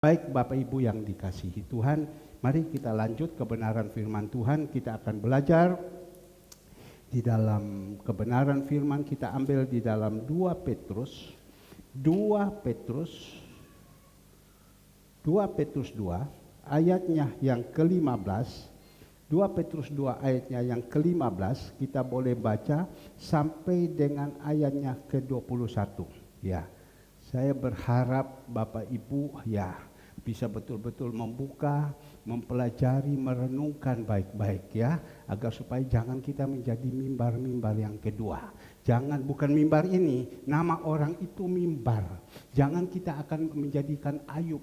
Baik Bapak Ibu yang dikasihi Tuhan, mari kita lanjut kebenaran firman Tuhan. Kita akan belajar di dalam kebenaran firman, kita ambil di dalam 2 Petrus 2 ayatnya yang ke-15. 2 Petrus 2 ayatnya yang ke-15, kita boleh baca sampai dengan ayatnya ke-21. Ya, saya berharap Bapak Ibu bisa betul-betul membuka, mempelajari, merenungkan baik-baik ya, agar supaya jangan kita menjadi mimbar-mimbar yang kedua. Jangan, bukan mimbar ini, nama orang itu mimbar. Jangan kita akan menjadikan Ayub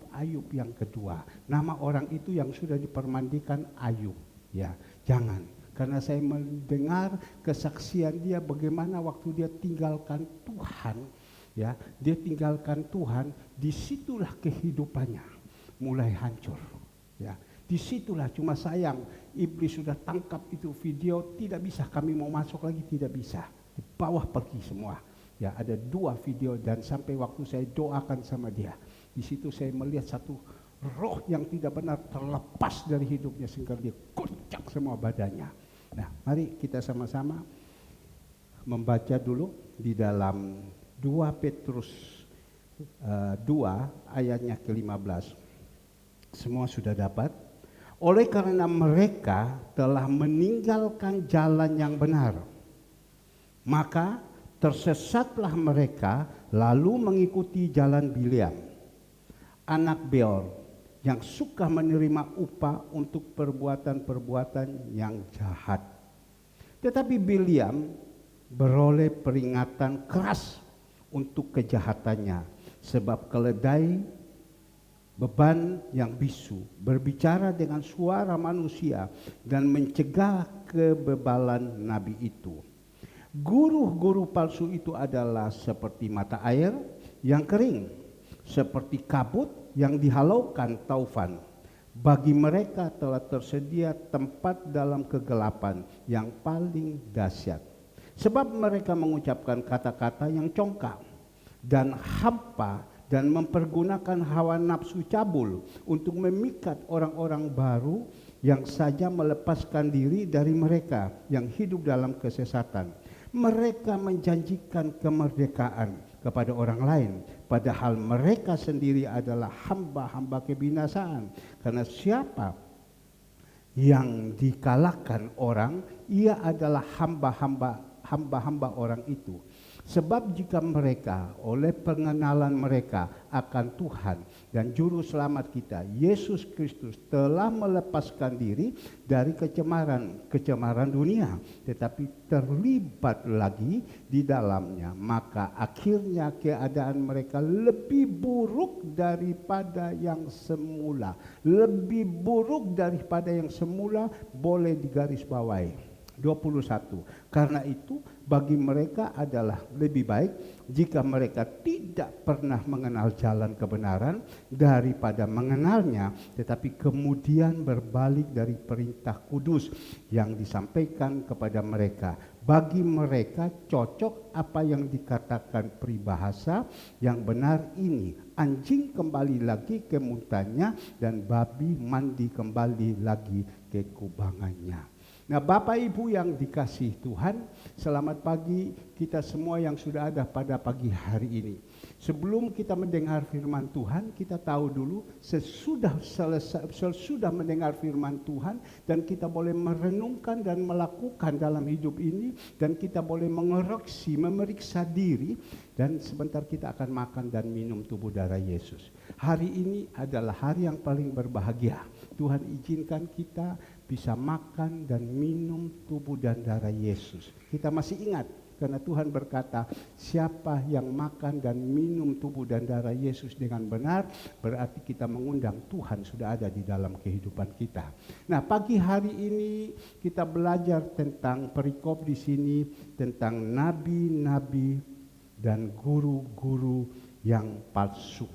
yang kedua. Nama orang itu yang sudah dipermandikan Ayub. Ya, jangan. Karena saya mendengar kesaksian dia bagaimana waktu dia tinggalkan Tuhan. Ya, dia tinggalkan Tuhan, disitulah kehidupannya mulai hancur. Ya, disitulah, cuma sayang iblis sudah tangkap itu video, tidak bisa kami mau masuk lagi, tidak bisa, di bawah pergi semua. Ya, ada 2 video dan sampai waktu saya doakan sama dia, di situ saya melihat satu roh yang tidak benar terlepas dari hidupnya sehingga dia kocak semua badannya. Nah, mari kita sama-sama membaca dulu di dalam 2 Petrus 2 ayatnya ke-15. Semua sudah dapat? Oleh karena mereka telah meninggalkan jalan yang benar, maka tersesatlah mereka lalu mengikuti jalan Bileam, anak Beor, yang suka menerima upah untuk perbuatan-perbuatan yang jahat. Tetapi Bileam beroleh peringatan keras untuk kejahatannya, sebab keledai beban yang bisu berbicara dengan suara manusia dan mencegah kebebalan nabi itu. Guru-guru palsu itu adalah seperti mata air yang kering, seperti kabut yang dihalaukan taufan. Bagi mereka telah tersedia tempat dalam kegelapan yang paling dahsyat. Sebab mereka mengucapkan kata-kata yang congkak dan hampa dan mempergunakan hawa nafsu cabul untuk memikat orang-orang baru yang saja melepaskan diri dari mereka yang hidup dalam kesesatan. Mereka menjanjikan kemerdekaan kepada orang lain, padahal mereka sendiri adalah hamba-hamba kebinasaan. Karena siapa yang dikalahkan orang, ia adalah hamba-hamba orang itu. Sebab jika mereka oleh pengenalan mereka akan Tuhan dan Juru Selamat kita, Yesus Kristus, telah melepaskan diri dari kecemaran dunia, tetapi terlibat lagi di dalamnya, maka akhirnya keadaan mereka lebih buruk daripada yang semula. Lebih buruk daripada yang semula boleh digarisbawahi. 21. Karena itu bagi mereka adalah lebih baik jika mereka tidak pernah mengenal jalan kebenaran daripada mengenalnya, tetapi kemudian berbalik dari perintah kudus yang disampaikan kepada mereka. Bagi mereka cocok apa yang dikatakan peribahasa yang benar ini: anjing kembali lagi ke mutannya dan babi mandi kembali lagi ke kubangannya. Nah, Bapak Ibu yang dikasihi Tuhan, selamat pagi kita semua yang sudah ada pada pagi hari ini. Sebelum kita mendengar firman Tuhan, kita tahu dulu sesudah mendengar firman Tuhan dan kita boleh merenungkan dan melakukan dalam hidup ini, dan kita boleh mengoreksi, memeriksa diri, dan sebentar kita akan makan dan minum tubuh darah Yesus. Hari ini adalah hari yang paling berbahagia. Tuhan izinkan kita bisa makan dan minum tubuh dan darah Yesus. Kita masih ingat karena Tuhan berkata, siapa yang makan dan minum tubuh dan darah Yesus dengan benar, berarti kita mengundang Tuhan sudah ada di dalam kehidupan kita. Nah, pagi hari ini kita belajar tentang perikop di sini, tentang nabi-nabi dan guru-guru yang palsu.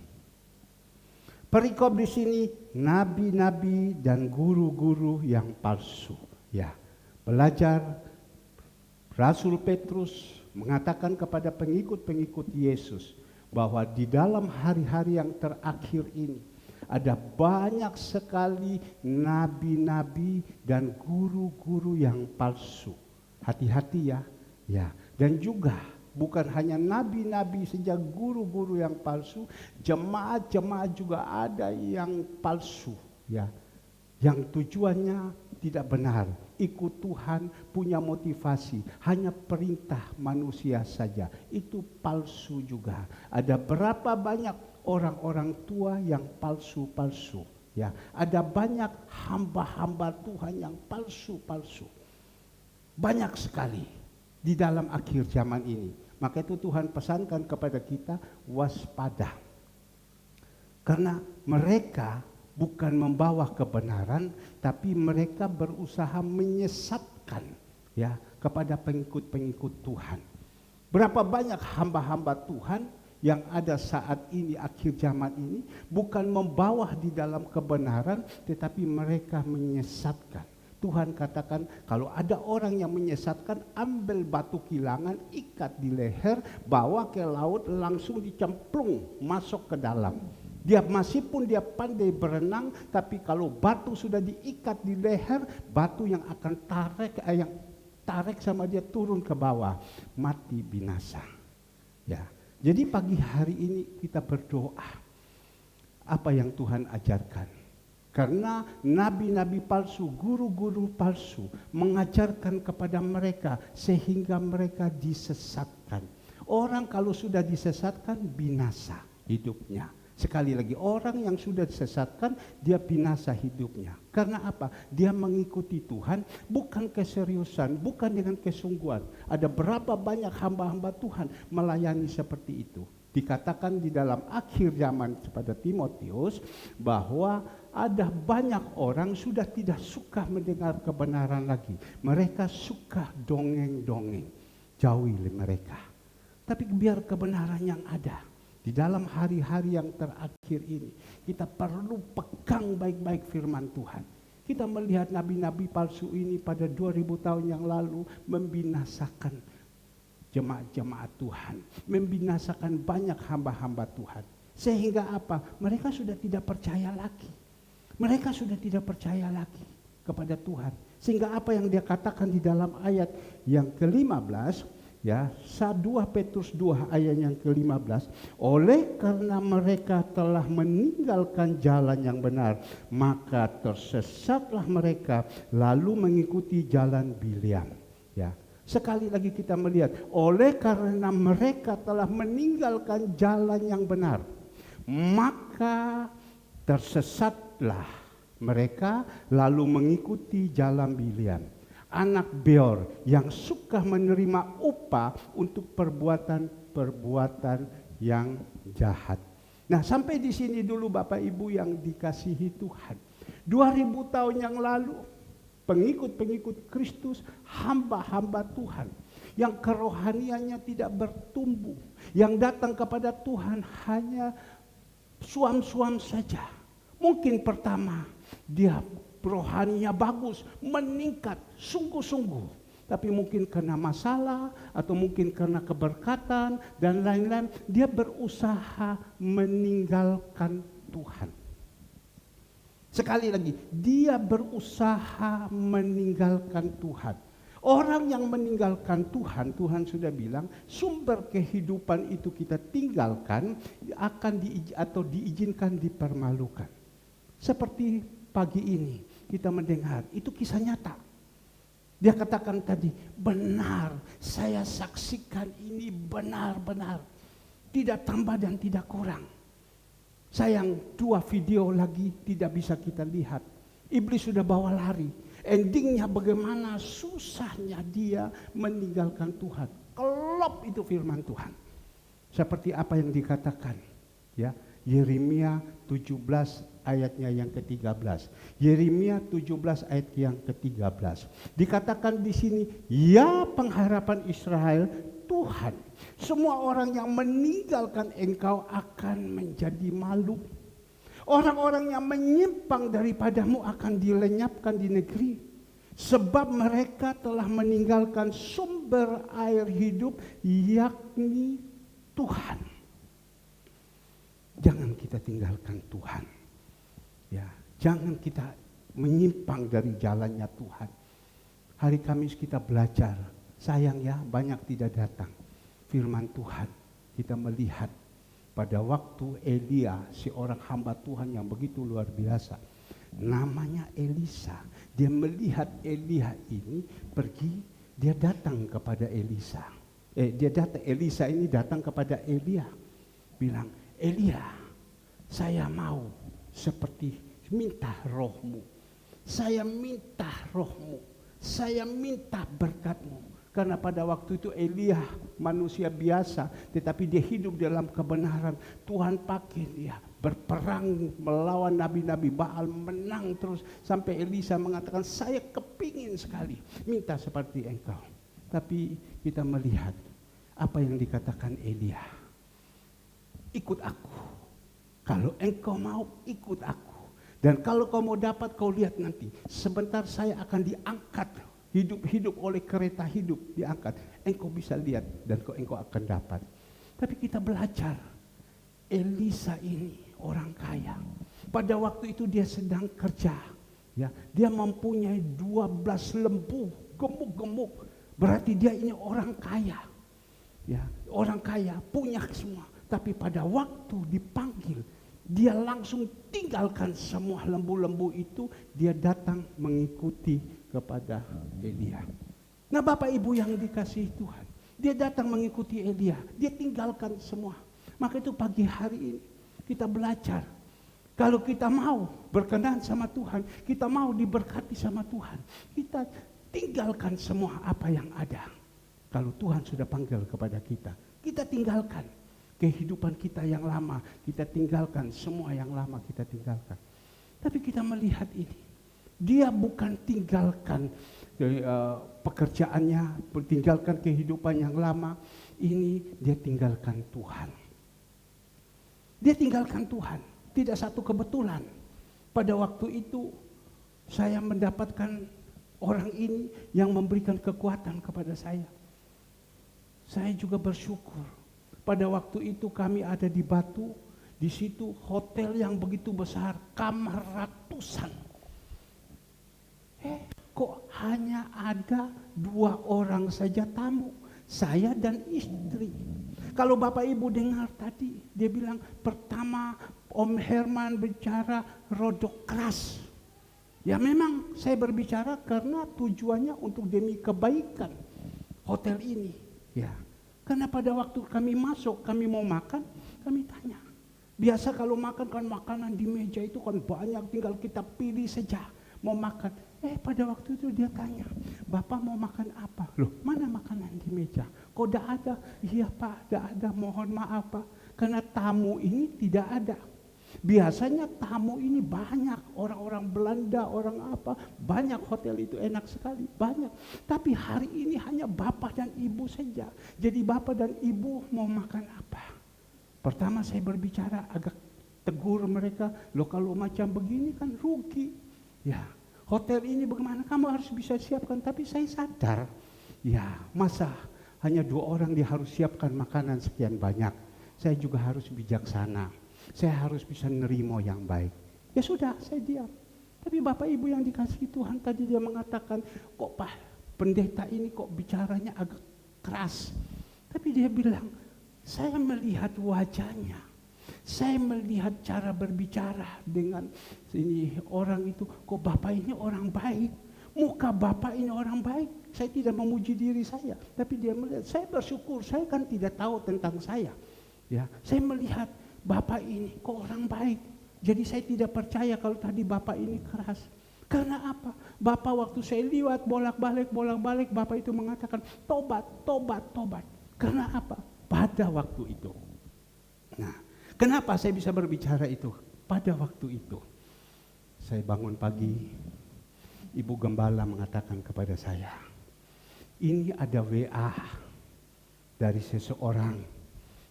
Perikop di sini nabi-nabi dan guru-guru yang palsu. Ya, belajar Rasul Petrus mengatakan kepada pengikut-pengikut Yesus bahwa di dalam hari-hari yang terakhir ini Ada banyak sekali nabi-nabi dan guru-guru yang palsu. Hati-hati ya. Ya, dan juga bukan hanya nabi-nabi saja, guru-guru yang palsu, jemaat-jemaat juga ada yang palsu, ya. Yang tujuannya tidak benar, ikut Tuhan, punya motivasi, hanya perintah manusia saja. Itu palsu juga. Ada berapa banyak orang-orang tua yang palsu-palsu, ya. Ada banyak hamba-hamba Tuhan yang palsu-palsu. Banyak sekali di dalam akhir zaman ini. Maka itu Tuhan pesankan kepada kita, waspada. Karena mereka bukan membawa kebenaran, tapi mereka berusaha menyesatkan, ya, kepada pengikut-pengikut Tuhan. Berapa banyak hamba-hamba Tuhan yang ada saat ini, akhir zaman ini, bukan membawa di dalam kebenaran, tetapi mereka menyesatkan. Tuhan katakan, kalau ada orang yang menyesatkan, ambil batu kilangan, ikat di leher, bawa ke laut, langsung dicemplung masuk ke dalam. Dia meskipun dia pandai berenang, tapi kalau batu sudah diikat di leher, batu yang akan tarik sama dia turun ke bawah, mati binasa. Ya. Jadi pagi hari ini kita berdoa. Apa yang Tuhan ajarkan? Karena nabi-nabi palsu, guru-guru palsu mengajarkan kepada mereka sehingga mereka disesatkan. Orang kalau sudah disesatkan binasa hidupnya. Sekali lagi, orang yang sudah disesatkan, dia binasa hidupnya. Karena apa? Dia mengikuti Tuhan, bukan keseriusan, bukan dengan kesungguhan. Ada berapa banyak hamba-hamba Tuhan melayani seperti itu. Dikatakan di dalam akhir zaman kepada Timotius, bahwa ada banyak orang sudah tidak suka mendengar kebenaran lagi. Mereka suka dongeng-dongeng. Jauhi mereka. Tapi biar kebenaran yang ada. Di dalam hari-hari yang terakhir ini, kita perlu pegang baik-baik firman Tuhan. Kita melihat nabi-nabi palsu ini pada 2000 tahun yang lalu membinasakan jemaat-jemaat Tuhan. Membinasakan banyak hamba-hamba Tuhan. Sehingga apa? Mereka sudah tidak percaya lagi. Mereka sudah tidak percaya lagi kepada Tuhan. Sehingga apa yang dia katakan di dalam ayat yang ke-15, ya, 2 Petrus 2 ayat yang ke-15, oleh karena mereka telah meninggalkan jalan yang benar, maka tersesatlah mereka lalu mengikuti jalan Biliam. Ya, sekali lagi kita melihat, oleh karena mereka telah meninggalkan jalan yang benar, maka tersesatlah mereka lalu mengikuti jalan Biliam, anak Beor yang suka menerima upah untuk perbuatan-perbuatan yang jahat. Nah, sampai di sini dulu Bapak Ibu yang dikasihi Tuhan. 2000 tahun yang lalu, pengikut-pengikut Kristus, hamba-hamba Tuhan yang kerohaniannya tidak bertumbuh, yang datang kepada Tuhan hanya suam-suam saja. Mungkin pertama dia rohaninya bagus, meningkat sungguh-sungguh. Tapi mungkin karena masalah atau mungkin karena keberkatan dan lain-lain, dia berusaha meninggalkan Tuhan. Sekali lagi, dia berusaha meninggalkan Tuhan. Orang yang meninggalkan Tuhan, Tuhan sudah bilang, sumber kehidupan itu kita tinggalkan, akan diizinkan dipermalukan. Seperti pagi ini kita mendengar, itu kisah nyata. Dia katakan tadi, benar, saya saksikan ini benar-benar. Tidak tambah dan tidak kurang. Sayang, 2 video lagi tidak bisa kita lihat. Iblis sudah bawa lari. Endingnya bagaimana susahnya dia meninggalkan Tuhan. Kelop itu firman Tuhan. Seperti apa yang dikatakan, ya, Yeremia 17 ayatnya yang ke-13. Yeremia 17 ayat yang ke-13. Dikatakan di sini, ya pengharapan Israel, Tuhan, semua orang yang meninggalkan engkau akan menjadi malu. Orang-orang yang menyimpang daripadamu akan dilenyapkan di negeri. Sebab mereka telah meninggalkan sumber air hidup, yakni Tuhan. Jangan kita tinggalkan Tuhan. Jangan kita menyimpang dari jalannya Tuhan. Hari Kamis kita belajar, sayang ya banyak tidak datang. Firman Tuhan kita melihat pada waktu Elia, seorang hamba Tuhan yang begitu luar biasa, namanya Elisa. Dia melihat Elia ini pergi, dia datang kepada Elisa. Elisa ini datang kepada Elia, bilang, Elia, saya mau seperti minta rohmu. Saya minta rohmu. Saya minta berkatmu. Karena pada waktu itu Elia manusia biasa, tetapi dia hidup dalam kebenaran. Tuhan pakai dia berperang melawan nabi-nabi Baal, menang terus. Sampai Elisa mengatakan, saya kepingin sekali minta seperti engkau. Tapi kita melihat apa yang dikatakan Elia. Ikut aku. Kalau engkau mau, ikut aku. Dan kalau kau mau dapat, kau lihat nanti. Sebentar saya akan diangkat. Hidup oleh kereta hidup diangkat. Engkau bisa lihat dan engkau akan dapat. Tapi kita belajar. Elisa ini orang kaya. Pada waktu itu dia sedang kerja. Ya, dia mempunyai 12 lembu gemuk-gemuk. Berarti dia ini orang kaya. Ya, orang kaya punya semua. Tapi pada waktu dipanggil, dia langsung tinggalkan semua lembu-lembu itu. Dia datang mengikuti kepada Elia. Nah, Bapak Ibu yang dikasihi Tuhan, dia datang mengikuti Elia. Dia tinggalkan semua. Maka itu pagi hari ini kita belajar. Kalau kita mau berkenan sama Tuhan, kita mau diberkati sama Tuhan, kita tinggalkan semua apa yang ada. Kalau Tuhan sudah panggil kepada kita, kita tinggalkan kehidupan kita yang lama, kita tinggalkan semua yang lama, kita tinggalkan. Tapi kita melihat ini, dia bukan tinggalkan pekerjaannya, tinggalkan kehidupan yang lama, ini dia tinggalkan Tuhan. Dia tinggalkan Tuhan, tidak satu kebetulan. Pada waktu itu saya mendapatkan orang ini yang memberikan kekuatan kepada saya. Saya juga bersyukur. Pada waktu itu kami ada di Batu, di situ hotel yang begitu besar, kamar ratusan. Kok hanya ada 2 orang saja tamu, saya dan istri. Kalau Bapak Ibu dengar tadi, dia bilang pertama Om Herman bicara rodok keras. Ya memang saya berbicara karena tujuannya untuk demi kebaikan hotel ini. Ya, karena pada waktu kami masuk, kami mau makan, kami tanya. Biasa kalau makan kan makanan di meja itu kan banyak, tinggal kita pilih saja mau makan. Pada waktu itu dia tanya, Bapak mau makan apa? Loh, mana makanan di meja? Kok tidak ada? Iya Pak, tidak ada, mohon maaf Pak. Karena tamu ini tidak ada. Biasanya tamu ini banyak, orang-orang Belanda, orang apa, banyak hotel itu enak sekali, banyak. Tapi hari ini hanya Bapak dan Ibu saja. Jadi Bapak dan Ibu mau makan apa? Pertama saya berbicara agak tegur mereka, loh kalau macam begini kan rugi. Ya, hotel ini bagaimana kamu harus bisa siapkan, tapi saya sadar, ya masa hanya 2 orang dia harus siapkan makanan sekian banyak. Saya juga harus bijaksana, saya harus bisa nerimo yang baik. Ya sudah, saya diam. Tapi Bapak Ibu yang dikasihi Tuhan tadi dia mengatakan, kok Pak pendeta ini kok bicaranya agak keras. Tapi dia bilang, saya melihat wajahnya. Saya melihat cara berbicara dengan ini orang itu, kok Bapak ini orang baik, muka Bapak ini orang baik. Saya tidak memuji diri saya, tapi dia melihat, saya bersyukur, saya kan tidak tahu tentang saya. Ya, saya melihat Bapak ini kok orang baik. Jadi saya tidak percaya kalau tadi Bapak ini keras. Karena apa? Bapak waktu saya liwat bolak-balik, Bapak itu mengatakan tobat. Karena apa? Pada waktu itu. Nah, kenapa saya bisa berbicara itu? Pada waktu itu, saya bangun pagi, Ibu Gembala mengatakan kepada saya, ini ada WA dari seseorang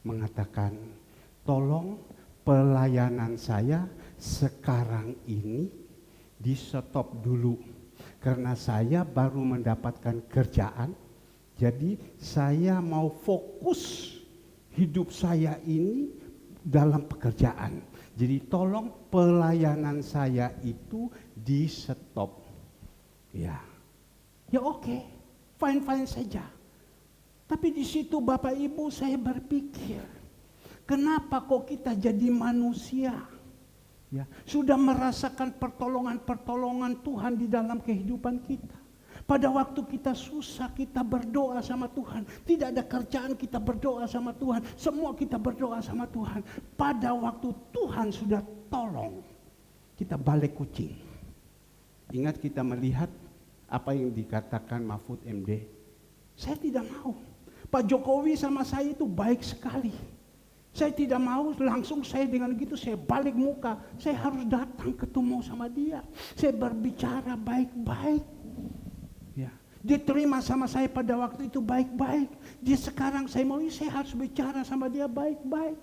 mengatakan, tolong pelayanan saya sekarang ini di stop dulu. Karena saya baru mendapatkan kerjaan, jadi saya mau fokus hidup saya ini dalam pekerjaan. Jadi tolong pelayanan saya itu di stop. Ya oke, fine saja. Tapi di situ Bapak Ibu saya berpikir, kenapa kok kita jadi manusia? Ya, sudah merasakan pertolongan Tuhan di dalam kehidupan kita. Pada waktu kita susah, kita berdoa sama Tuhan. Tidak ada kerjaan, kita berdoa sama Tuhan. Semua kita berdoa sama Tuhan. Pada waktu Tuhan sudah tolong, kita balik kucing. Ingat kita melihat apa yang dikatakan Mahfud MD. Saya tidak mau. Pak Jokowi sama saya itu baik sekali. Saya tidak mau langsung saya dengan gitu saya balik muka. Saya harus datang ketemu sama dia. Saya berbicara baik-baik. Ya, dia terima sama saya pada waktu itu baik-baik. Dia sekarang saya harus bicara sama dia baik-baik.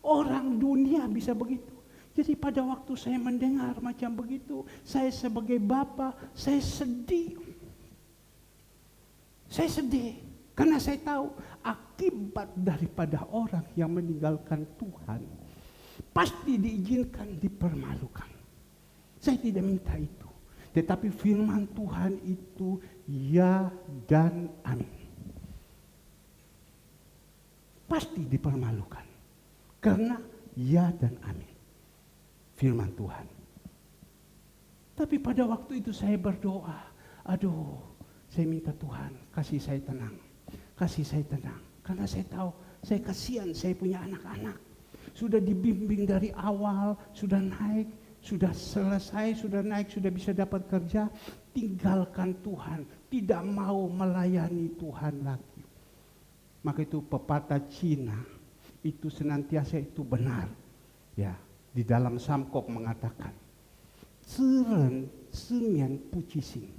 Orang dunia bisa begitu. Jadi pada waktu saya mendengar macam begitu, saya sebagai bapak, saya sedih. Saya sedih. Karena saya tahu akibat daripada orang yang meninggalkan Tuhan pasti diizinkan dipermalukan. Saya tidak minta itu. Tetapi firman Tuhan itu ya dan amin. Pasti dipermalukan. Karena ya dan amin. Firman Tuhan. Tapi pada waktu itu saya berdoa. Aduh, saya minta Tuhan kasih saya tenang. Kasih saya tenang, karena saya tahu, saya kasihan, saya punya anak-anak. Sudah dibimbing dari awal, sudah naik, sudah selesai, sudah naik, sudah bisa dapat kerja. Tinggalkan Tuhan, tidak mau melayani Tuhan lagi. Maka itu pepatah Cina, itu senantiasa itu benar. Ya, di dalam Samkok mengatakan, Ceren semian puji sing,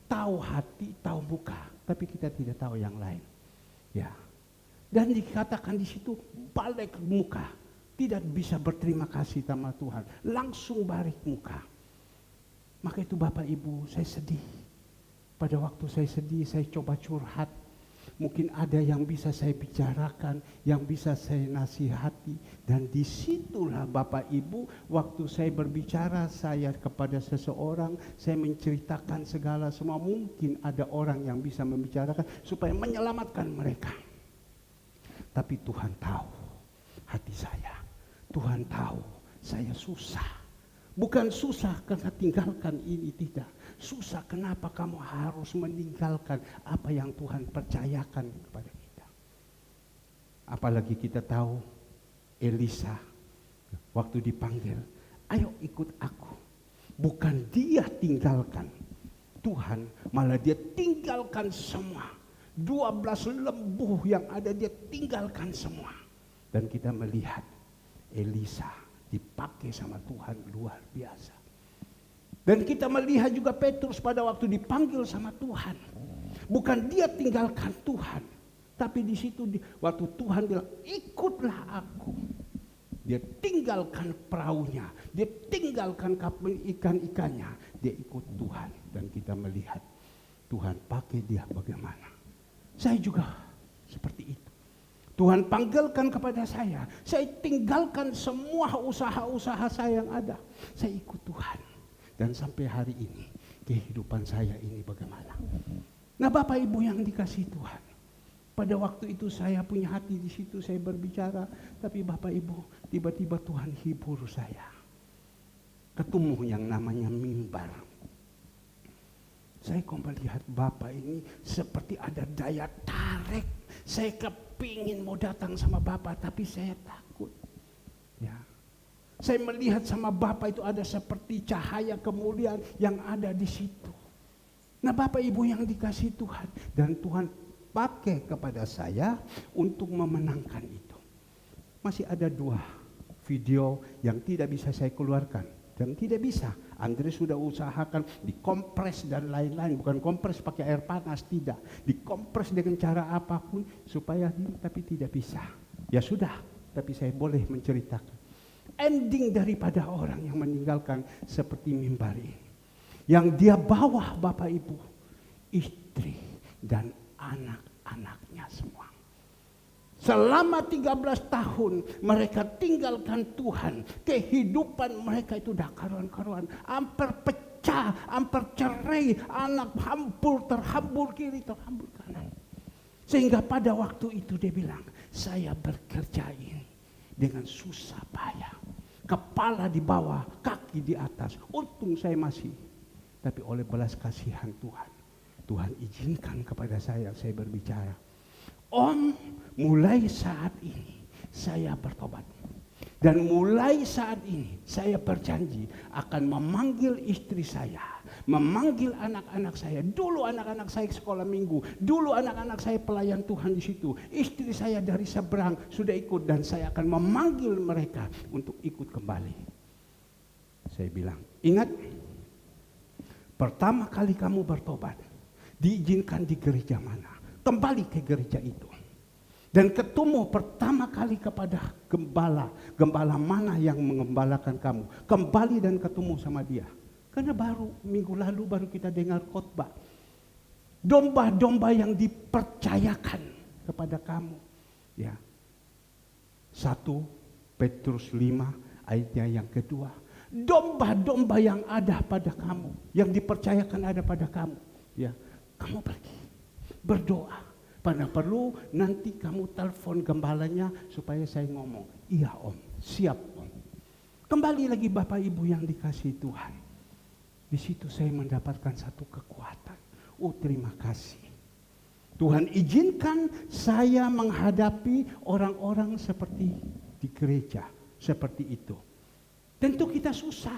tahu hati, tahu muka, tapi kita tidak tahu yang lain. Ya, dan dikatakan di situ balik muka, tidak bisa berterima kasih sama Tuhan, langsung balik muka. Maka itu Bapak Ibu, saya sedih. Pada waktu saya sedih, saya coba curhat. Mungkin ada yang bisa saya bicarakan, yang bisa saya nasihati, dan disitulah Bapak Ibu, waktu saya berbicara saya kepada seseorang, saya menceritakan segala semua, mungkin ada orang yang bisa membicarakan supaya menyelamatkan mereka. Tapi Tuhan tahu hati saya, Tuhan tahu saya susah. Bukan susah karena tinggalkan ini, tidak. Susah kenapa kamu harus meninggalkan apa yang Tuhan percayakan kepada kita. Apalagi kita tahu Elisa waktu dipanggil, ayo ikut aku. Bukan dia tinggalkan Tuhan, malah dia tinggalkan semua. 12 lembu yang ada dia tinggalkan semua. Dan kita melihat Elisa dipakai sama Tuhan luar biasa. Dan kita melihat juga Petrus pada waktu dipanggil sama Tuhan. Bukan dia tinggalkan Tuhan, tapi di situ waktu Tuhan bilang, ikutlah aku. Dia tinggalkan perahunya, dia tinggalkan kapal ikan-ikannya, dia ikut Tuhan. Dan kita melihat Tuhan pakai dia bagaimana. Saya juga seperti itu. Tuhan panggilkan kepada saya tinggalkan semua usaha-usaha saya yang ada. Saya ikut Tuhan. Dan sampai hari ini, kehidupan saya ini bagaimana. Nah Bapak Ibu yang dikasihi Tuhan. Pada waktu itu saya punya hati di situ, saya berbicara. Tapi Bapak Ibu, tiba-tiba Tuhan hibur saya. Ketemu yang namanya mimbar. Saya kok melihat Bapak ini seperti ada daya tarik. Saya kepingin mau datang sama Bapak, tapi saya takut. Ya, saya melihat sama Bapak itu ada seperti cahaya kemuliaan yang ada di situ. Nah Bapak Ibu yang dikasihi Tuhan, dan Tuhan pakai kepada saya untuk memenangkan itu. Masih ada 2 video yang tidak bisa saya keluarkan. Dan tidak bisa, Andre sudah usahakan dikompres dan lain-lain. Bukan kompres pakai air panas, tidak. Dikompres dengan cara apapun supaya tapi tidak bisa. Ya sudah, tapi saya boleh menceritakan. Ending daripada orang yang meninggalkan seperti mimbar ini. Yang dia bawa Bapak Ibu, istri dan anak-anaknya semua. Selama 13 tahun mereka tinggalkan Tuhan. Kehidupan mereka itu dah karuan-karuan. Hampir pecah, hampir cerai. Anak terhambur kiri, terhambur kanan. Sehingga pada waktu itu dia bilang, saya bekerja ini dengan susah payah. Kepala di bawah, kaki di atas. Untung saya masih. Tapi oleh belas kasihan Tuhan, Tuhan izinkan kepada saya berbicara. Om, mulai saat ini saya bertobat. Dan mulai saat ini saya berjanji akan memanggil istri saya, memanggil anak-anak saya. Dulu anak-anak saya sekolah minggu, dulu anak-anak saya pelayan Tuhan di situ. Istri saya dari seberang sudah ikut dan saya akan memanggil mereka untuk ikut kembali. Saya bilang, ingat, pertama kali kamu bertobat, diizinkan di gereja mana? Kembali ke gereja itu. Dan ketemu pertama kali kepada gembala. Gembala mana yang mengembalakan kamu. Kembali dan ketemu sama dia. Karena baru minggu lalu baru kita dengar khotbah. Domba-domba yang dipercayakan kepada kamu. Ya. 1 Petrus 5 ayatnya yang kedua. Domba-domba yang ada pada kamu. Yang dipercayakan ada pada kamu. Ya. Kamu pergi. Berdoa. Pada perlu nanti kamu telepon gembalanya supaya saya ngomong. Iya om, siap om. Kembali lagi Bapak Ibu yang dikasihi Tuhan. Di situ saya mendapatkan satu kekuatan. Oh terima kasih. Tuhan izinkan saya menghadapi orang-orang seperti di gereja. Seperti itu. Tentu kita susah.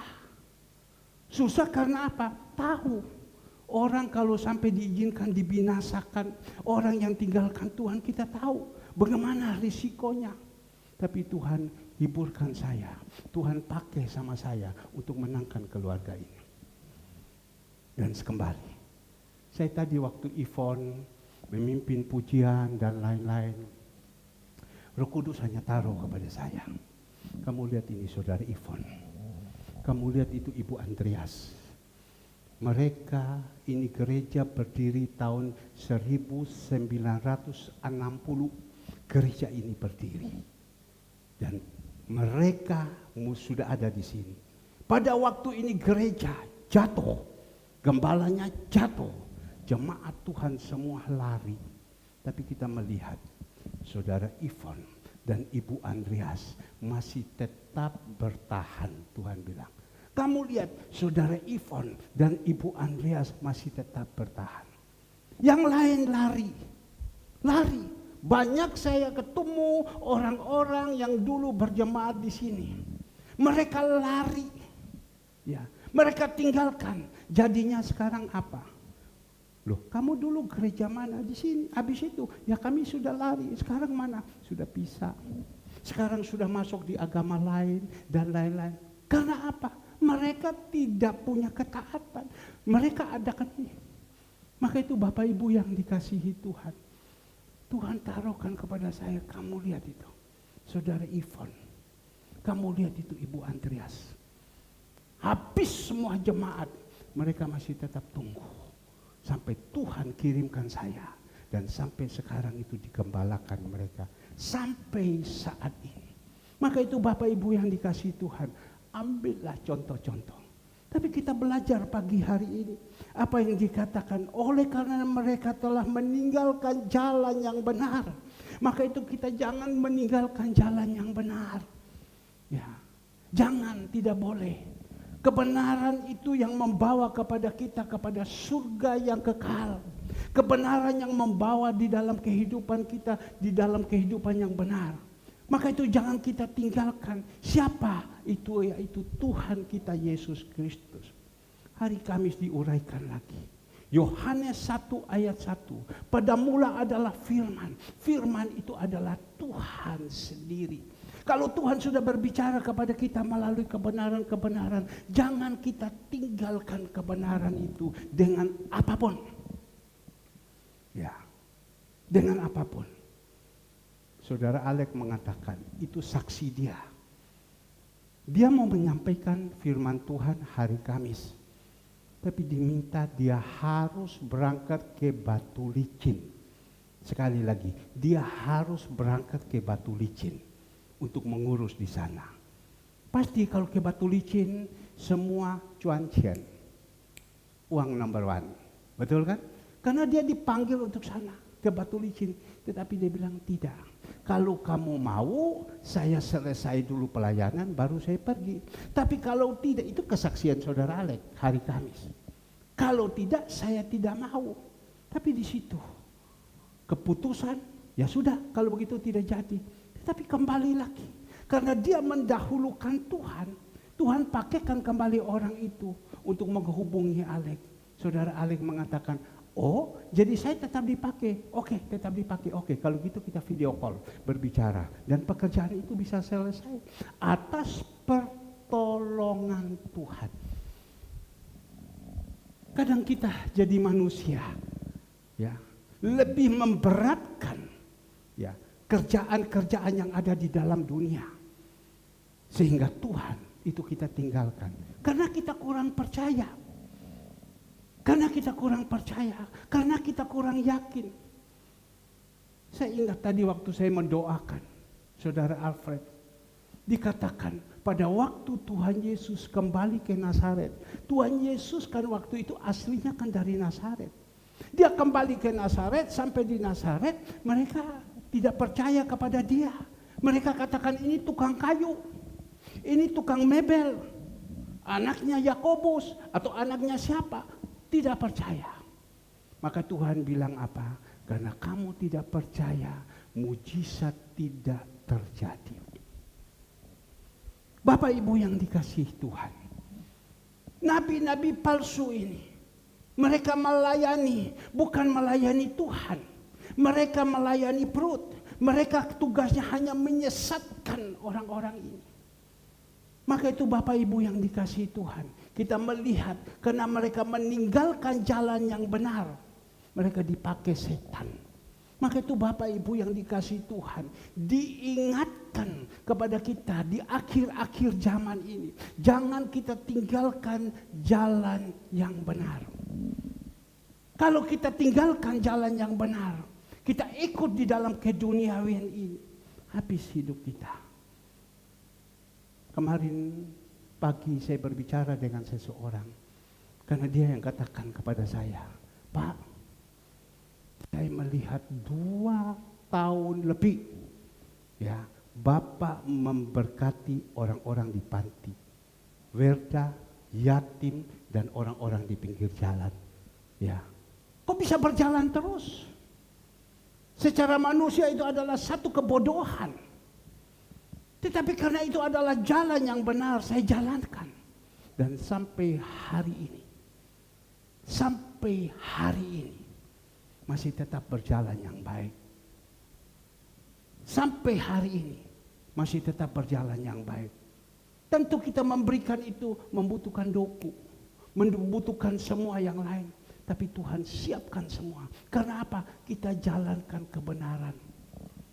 Susah karena apa? Tahu. Orang kalau sampai diizinkan dibinasakan, orang yang tinggalkan Tuhan kita tahu bagaimana risikonya. Tapi Tuhan hiburkan saya, Tuhan pakai sama saya untuk menangkan keluarga ini. Dan kembali, saya tadi waktu Yvonne memimpin pujian dan lain-lain, Roh Kudus hanya taruh kepada saya. Kamu lihat ini saudara Yvonne, kamu lihat itu Ibu Andreas. Mereka ini gereja berdiri tahun 1960. Gereja ini berdiri. Dan mereka sudah ada di sini. Pada waktu ini gereja jatuh. Gembalanya jatuh. Jemaat Tuhan semua lari. Tapi kita melihat saudara Yvonne dan Ibu Andreas masih tetap bertahan. Tuhan bilang. Kamu lihat saudara Yvonne dan Ibu Andreas masih tetap bertahan. Yang lain lari. Banyak saya ketemu orang-orang yang dulu berjemaat di sini. Mereka lari. Ya, mereka tinggalkan. Jadinya sekarang apa? Loh, kamu dulu gereja mana di sini? Habis itu, ya kami sudah lari. Sekarang mana? Sudah pisah. Sekarang sudah masuk di agama lain dan lain-lain. Karena apa? Mereka tidak punya ketaatan. Mereka adakan ini. Maka itu Bapak Ibu yang dikasihi Tuhan. Tuhan taruhkan kepada saya, kamu lihat itu. Saudara Yvonne. Kamu lihat itu Ibu Andreas. Habis semua jemaat. Mereka masih tetap tunggu. Sampai Tuhan kirimkan saya. Dan sampai sekarang itu digembalakan mereka. Sampai saat ini. Maka itu Bapak Ibu yang dikasihi Tuhan. Ambillah contoh-contoh. Tapi kita belajar pagi hari ini. Apa yang dikatakan oleh karena mereka telah meninggalkan jalan yang benar. Maka itu kita jangan meninggalkan jalan yang benar. Ya, jangan, tidak boleh. Kebenaran itu yang membawa kepada kita kepada surga yang kekal. Kebenaran yang membawa di dalam kehidupan kita, di dalam kehidupan yang benar. Maka itu jangan kita tinggalkan. Siapa? Itu yaitu Tuhan kita Yesus Kristus. Hari Kamis diuraikan lagi. Yohanes 1 ayat 1. Pada mula adalah firman. Firman itu adalah Tuhan sendiri. Kalau Tuhan sudah berbicara kepada kita melalui kebenaran-kebenaran, jangan kita tinggalkan kebenaran itu dengan apapun. Ya. Dengan apapun. Saudara Alek mengatakan, itu saksi dia. Dia mau menyampaikan firman Tuhan hari Kamis. Tapi diminta dia harus berangkat ke Batu Licin. Sekali lagi, dia harus berangkat ke Batu Licin untuk mengurus di sana. Pasti kalau ke Batu Licin, semua cuancian, uang number one. Betul kan? Karena dia dipanggil untuk sana, ke Batu Licin. Tetapi dia bilang tidak. Kalau kamu mau, saya selesai dulu pelayanan, baru saya pergi. Tapi kalau tidak, itu kesaksian saudara Alex hari Kamis. Kalau tidak, saya tidak mau. Tapi di situ keputusan, ya sudah, kalau begitu tidak jadi. Tetapi kembali lagi, karena dia mendahulukan Tuhan, Tuhan pakaikan kembali orang itu untuk menghubungi Alex. Saudara Alex mengatakan, oh, jadi saya tetap dipakai. Oke, tetap dipakai. Oke, kalau gitu kita video call, berbicara. Dan pekerjaan itu bisa selesai atas pertolongan Tuhan. Kadang kita jadi manusia, ya, lebih memberatkan, ya, kerjaan-kerjaan yang ada di dalam dunia, sehingga Tuhan itu kita tinggalkan karena kita kurang percaya, karena kita kurang yakin. Saya ingat tadi waktu saya mendoakan saudara Alfred, dikatakan pada waktu Tuhan Yesus kembali ke Nazaret. Tuhan Yesus kan waktu itu aslinya kan dari Nazaret. Dia kembali ke Nazaret, sampai di Nazaret mereka tidak percaya kepada dia. Mereka katakan ini tukang kayu, ini tukang mebel, anaknya Yakobus atau anaknya siapa, tidak percaya. Maka Tuhan bilang apa? Karena kamu tidak percaya, mujizat tidak terjadi. Bapak Ibu yang dikasihi Tuhan, nabi-nabi palsu ini, mereka melayani, bukan melayani Tuhan. Mereka melayani perut. Mereka tugasnya hanya menyesatkan orang-orang ini. Maka itu Bapak Ibu yang dikasihi Tuhan, kita melihat karena mereka meninggalkan jalan yang benar, mereka dipakai setan. Maka itu Bapak Ibu yang dikasihi Tuhan, diingatkan kepada kita di akhir-akhir zaman ini, jangan kita tinggalkan jalan yang benar. Kalau kita tinggalkan jalan yang benar, kita ikut di dalam keduniawian ini, habis hidup kita. Kemarin pagi saya berbicara dengan seseorang, karena dia yang katakan kepada saya, Pak, saya melihat 2 tahun lebih, ya, Bapak memberkati orang-orang di panti, werda, yatim, dan orang-orang di pinggir jalan. Ya, kok bisa berjalan terus? Secara manusia itu adalah satu kebodohan. Tetapi karena itu adalah jalan yang benar, saya jalankan. Dan sampai hari ini, masih tetap berjalan yang baik. Sampai hari ini masih tetap berjalan yang baik. Tentu kita memberikan itu membutuhkan doku, membutuhkan semua yang lain. Tapi Tuhan siapkan semua. Karena apa? Kita jalankan kebenaran,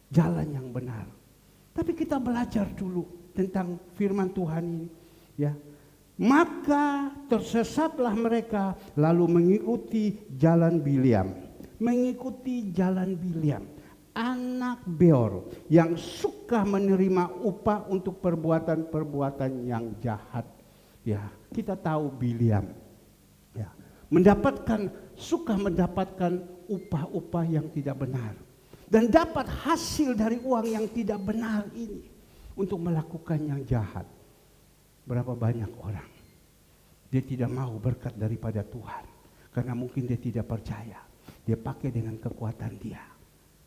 jalan yang benar. Tapi kita belajar dulu tentang firman Tuhan ini, ya. Maka tersesatlah mereka lalu mengikuti jalan Bileam. Mengikuti jalan Bileam, anak Beor, yang suka menerima upah untuk perbuatan-perbuatan yang jahat. Ya, kita tahu Bileam, ya, suka mendapatkan upah-upah yang tidak benar, dan dapat hasil dari uang yang tidak benar ini untuk melakukan yang jahat. Berapa banyak orang dia tidak mau berkat daripada Tuhan karena mungkin dia tidak percaya. Dia pakai dengan kekuatan dia.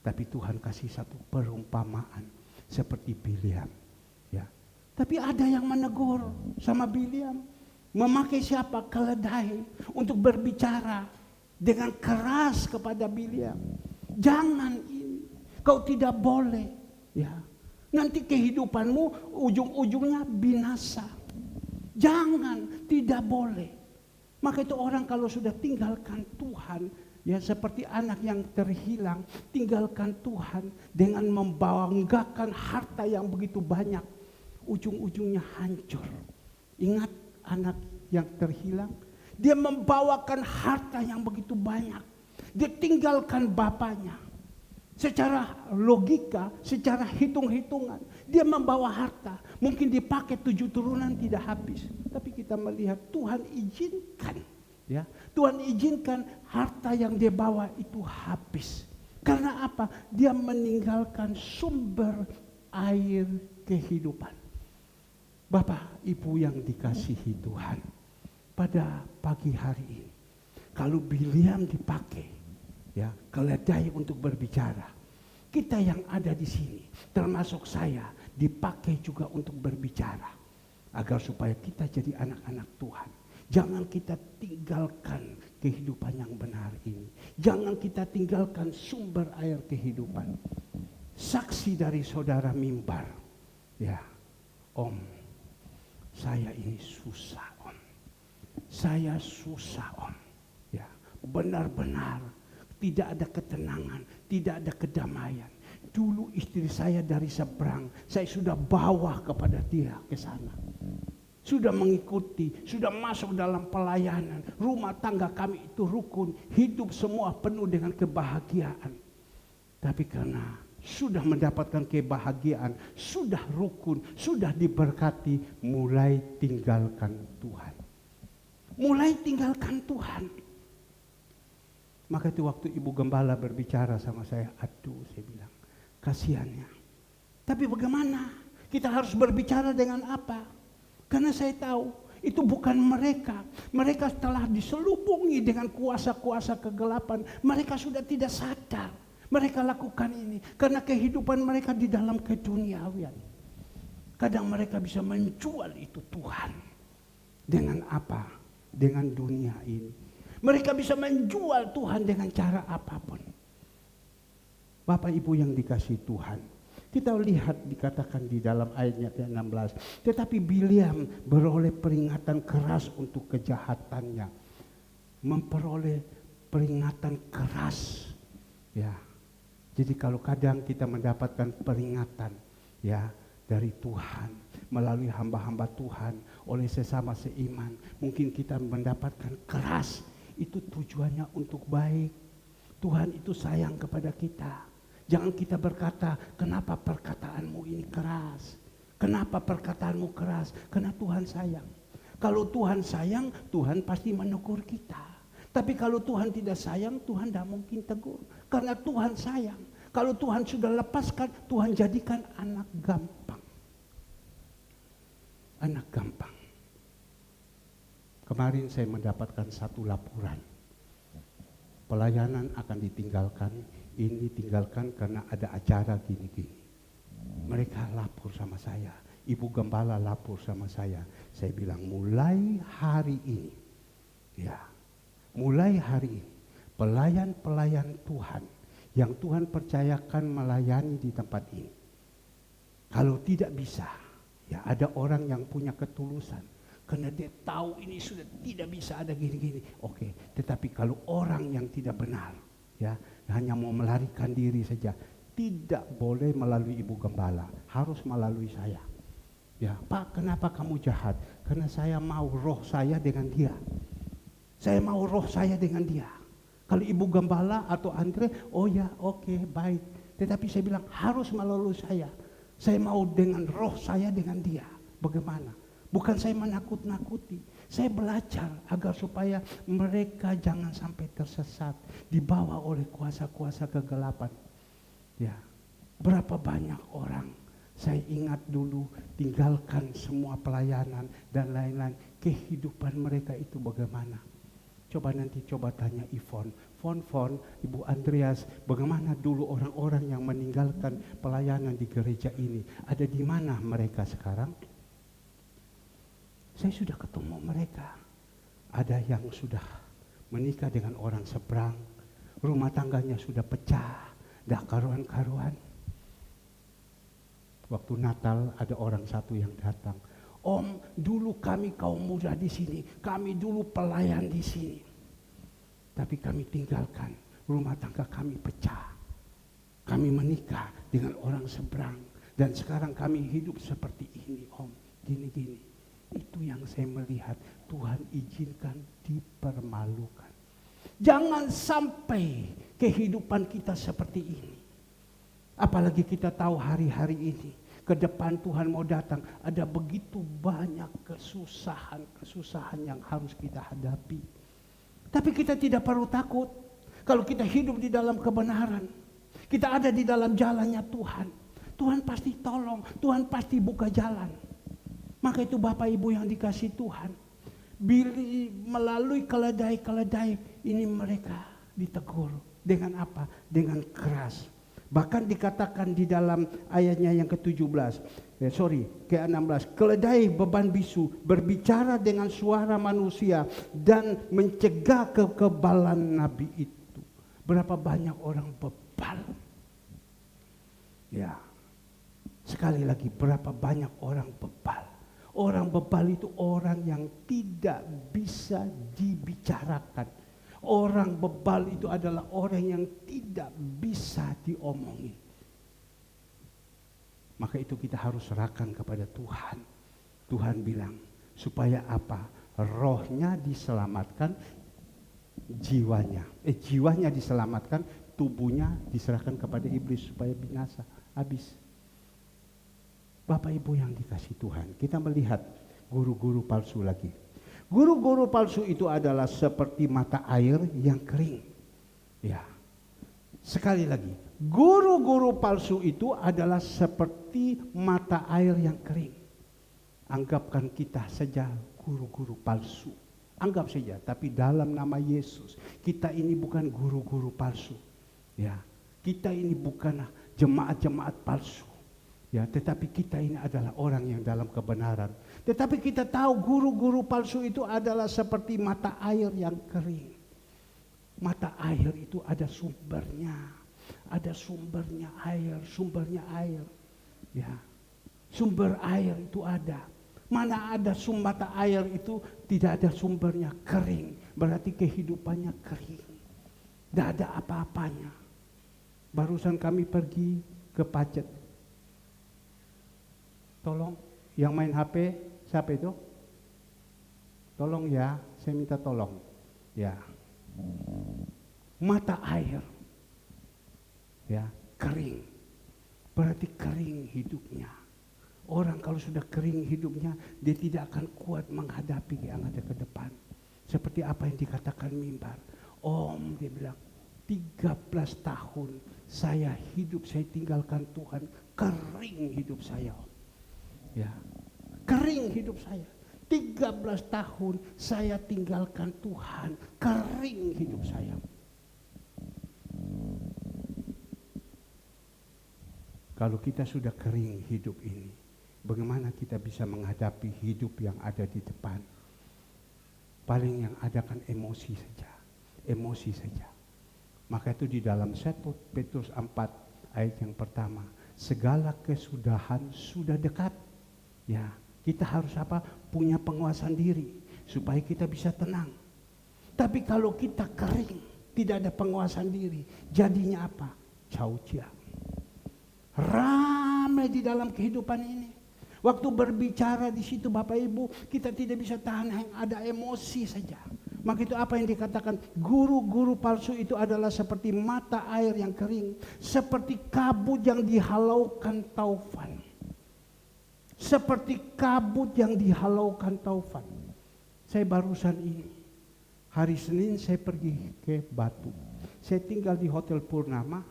Tapi Tuhan kasih satu perumpamaan seperti Bileam, ya. Tapi ada yang menegur sama Bileam, memakai siapa? Keledai untuk berbicara dengan keras kepada Bileam. Jangan ini, kau tidak boleh, ya. Nanti kehidupanmu ujung-ujungnya binasa. Jangan, tidak boleh. Maka itu orang kalau sudah tinggalkan Tuhan, ya, seperti anak yang terhilang, tinggalkan Tuhan dengan membanggakan harta yang begitu banyak, ujung-ujungnya hancur. Ingat anak yang terhilang, dia membawakan harta yang begitu banyak, dia tinggalkan bapaknya. Secara logika, secara hitung-hitungan, dia membawa harta. Mungkin dipakai 7 turunan tidak habis. Tapi kita melihat Tuhan izinkan. Ya, Tuhan izinkan harta yang dia bawa itu habis. Karena apa? Dia meninggalkan sumber air kehidupan. Bapak, Ibu yang dikasihi Tuhan, pada pagi hari ini, kalau Biliam dipakai, ya, keledai untuk berbicara, kita yang ada di sini, termasuk saya, dipakai juga untuk berbicara, agar supaya kita jadi anak-anak Tuhan. Jangan kita tinggalkan kehidupan yang benar ini. Jangan kita tinggalkan sumber air kehidupan. Saksi dari saudara mimbar, ya, Om, saya ini susah, Om. Saya susah, Om. Ya, benar-benar tidak ada ketenangan, tidak ada kedamaian. Dulu istri saya dari seberang, saya sudah bawa kepada dia ke sana. Sudah mengikuti, sudah masuk dalam pelayanan. Rumah tangga kami itu rukun, hidup semua penuh dengan kebahagiaan. Tapi karena sudah mendapatkan kebahagiaan, sudah rukun, sudah diberkati, mulai tinggalkan Tuhan. Mulai tinggalkan Tuhan. Maka itu waktu Ibu Gembala berbicara sama saya, aduh, saya bilang, kasihannya. Tapi bagaimana? Kita harus berbicara dengan apa? Karena saya tahu itu bukan mereka. Mereka telah diselubungi dengan kuasa-kuasa kegelapan. Mereka sudah tidak sadar. Mereka lakukan ini karena kehidupan mereka di dalam keduniawian. Kadang mereka bisa menjual itu Tuhan. Dengan apa? Dengan dunia ini. Mereka bisa menjual Tuhan dengan cara apapun. Bapak Ibu yang dikasihi Tuhan, kita lihat dikatakan di dalam ayatnya ke-16. Tetapi Biliam beroleh peringatan keras untuk kejahatannya. Memperoleh peringatan keras. Ya. Jadi kalau kadang kita mendapatkan peringatan, ya, dari Tuhan, melalui hamba-hamba Tuhan, oleh sesama seiman, mungkin kita mendapatkan keras, itu tujuannya untuk baik. Tuhan itu sayang kepada kita. Jangan kita berkata, kenapa perkataanmu ini keras? Kenapa perkataanmu keras? Karena Tuhan sayang. Kalau Tuhan sayang, Tuhan pasti menegur kita. Tapi kalau Tuhan tidak sayang, Tuhan tidak mungkin tegur. Karena Tuhan sayang. Kalau Tuhan sudah lepaskan, Tuhan jadikan anak gampang. Anak gampang. Kemarin saya mendapatkan satu laporan. Pelayanan akan ditinggalkan, ini tinggalkan karena ada acara gini-gini. Mereka lapor sama saya, Ibu Gembala lapor sama saya. Saya bilang mulai hari ini, ya, mulai hari ini, pelayan-pelayan Tuhan yang Tuhan percayakan melayani di tempat ini, kalau tidak bisa, ya ada orang yang punya ketulusan, karena dia tahu ini sudah tidak bisa ada gini-gini. Oke, tetapi kalau orang yang tidak benar, ya hanya mau melarikan diri saja, tidak boleh melalui Ibu Gembala, harus melalui saya. Ya, Pak, kenapa kamu jahat? Karena saya mau roh saya dengan dia. Saya mau roh saya dengan dia. Kalau Ibu Gembala atau Andre, oh ya, oke, baik. Tetapi saya bilang harus melalui saya. Saya mau dengan roh saya dengan dia. Bagaimana? Bukan saya menakut-nakuti. Saya belajar agar supaya mereka jangan sampai tersesat, dibawa oleh kuasa-kuasa kegelapan. Ya, berapa banyak orang saya ingat dulu tinggalkan semua pelayanan dan lain-lain. Kehidupan mereka itu bagaimana? Coba nanti tanya Ivon, Ibu Andreas, bagaimana dulu orang-orang yang meninggalkan pelayanan di gereja ini? Ada di mana mereka sekarang? Saya sudah ketemu mereka. Ada yang sudah menikah dengan orang seberang, rumah tangganya sudah pecah, dah karuan-karuan. Waktu Natal ada orang satu yang datang, Om, dulu kami kaum muda di sini, kami dulu pelayan di sini. Tapi kami tinggalkan, rumah tangga kami pecah. Kami menikah dengan orang seberang. Dan sekarang kami hidup seperti ini, Om. Gini-gini. Itu yang saya melihat, Tuhan izinkan dipermalukan. Jangan sampai kehidupan kita seperti ini. Apalagi kita tahu hari-hari ini, ke depan Tuhan mau datang, ada begitu banyak kesusahan-kesusahan yang harus kita hadapi. Tapi kita tidak perlu takut. Kalau kita hidup di dalam kebenaran, kita ada di dalam jalannya Tuhan. Tuhan pasti tolong, Tuhan pasti buka jalan. Maka itu Bapak Ibu yang dikasih Tuhan, melalui keledai-keledai ini mereka ditegur. Dengan apa? Dengan keras. Bahkan dikatakan di dalam ayatnya yang ke-16, ke-16, keledai beban bisu berbicara dengan suara manusia dan mencegah kekebalan nabi itu. Berapa banyak orang bebal? Ya, sekali lagi berapa banyak orang bebal? Orang bebal itu orang yang tidak bisa dibicarakan. Orang bebal itu adalah orang yang tidak bisa diomongin. Maka itu kita harus serahkan kepada Tuhan. Tuhan bilang, supaya apa? Rohnya diselamatkan, jiwanya diselamatkan, tubuhnya diserahkan kepada iblis supaya binasa, habis. Bapak Ibu yang dikasih Tuhan, kita melihat guru-guru palsu lagi. Guru-guru palsu itu adalah seperti mata air yang kering. Ya. Sekali lagi, guru-guru palsu itu adalah seperti mata air yang kering. Anggapkan kita saja guru-guru palsu. Anggap saja, tapi dalam nama Yesus, kita ini bukan guru-guru palsu. Ya. Kita ini bukan jemaat-jemaat palsu. Ya, tetapi kita ini adalah orang yang dalam kebenaran. Tetapi kita tahu guru-guru palsu itu adalah seperti mata air yang kering. Mata air itu ada sumbernya. Ada sumbernya air. Ya. Sumber air itu ada. Mana ada mata air itu tidak ada sumbernya, kering. Berarti kehidupannya kering. Tidak ada apa-apanya. Barusan kami pergi ke Pacet. Tolong, yang main HP, siapa itu? Tolong ya, saya minta tolong. Ya. Mata air. Ya, kering. Berarti kering hidupnya. Orang kalau sudah kering hidupnya, dia tidak akan kuat menghadapi yang ada ke depan. Seperti apa yang dikatakan Mimbar. Om, dia bilang, 13 tahun saya hidup, saya tinggalkan Tuhan. Kering hidup saya, Om. Ya, kering hidup saya. 13 tahun saya tinggalkan Tuhan. Kering hidup saya. Kalau kita sudah kering hidup ini, bagaimana kita bisa menghadapi hidup yang ada di depan? Paling yang ada kan emosi saja. Emosi saja. Maka itu di dalam 1 Petrus 4 ayat yang pertama, segala kesudahan sudah dekat. Ya, kita harus apa? Punya penguasaan diri supaya kita bisa tenang. Tapi kalau kita kering, tidak ada penguasaan diri, jadinya apa? Caucia. Ramai di dalam kehidupan ini. Waktu berbicara di situ Bapak Ibu, kita tidak bisa tahan, yang ada emosi saja. Maka itu apa yang dikatakan guru-guru palsu itu adalah seperti mata air yang kering, seperti kabut yang dihalaukan taufan. Seperti kabut yang dihalaukan taufan. Saya barusan ini, hari Senin saya pergi ke Batu. Saya tinggal di Hotel Purnama.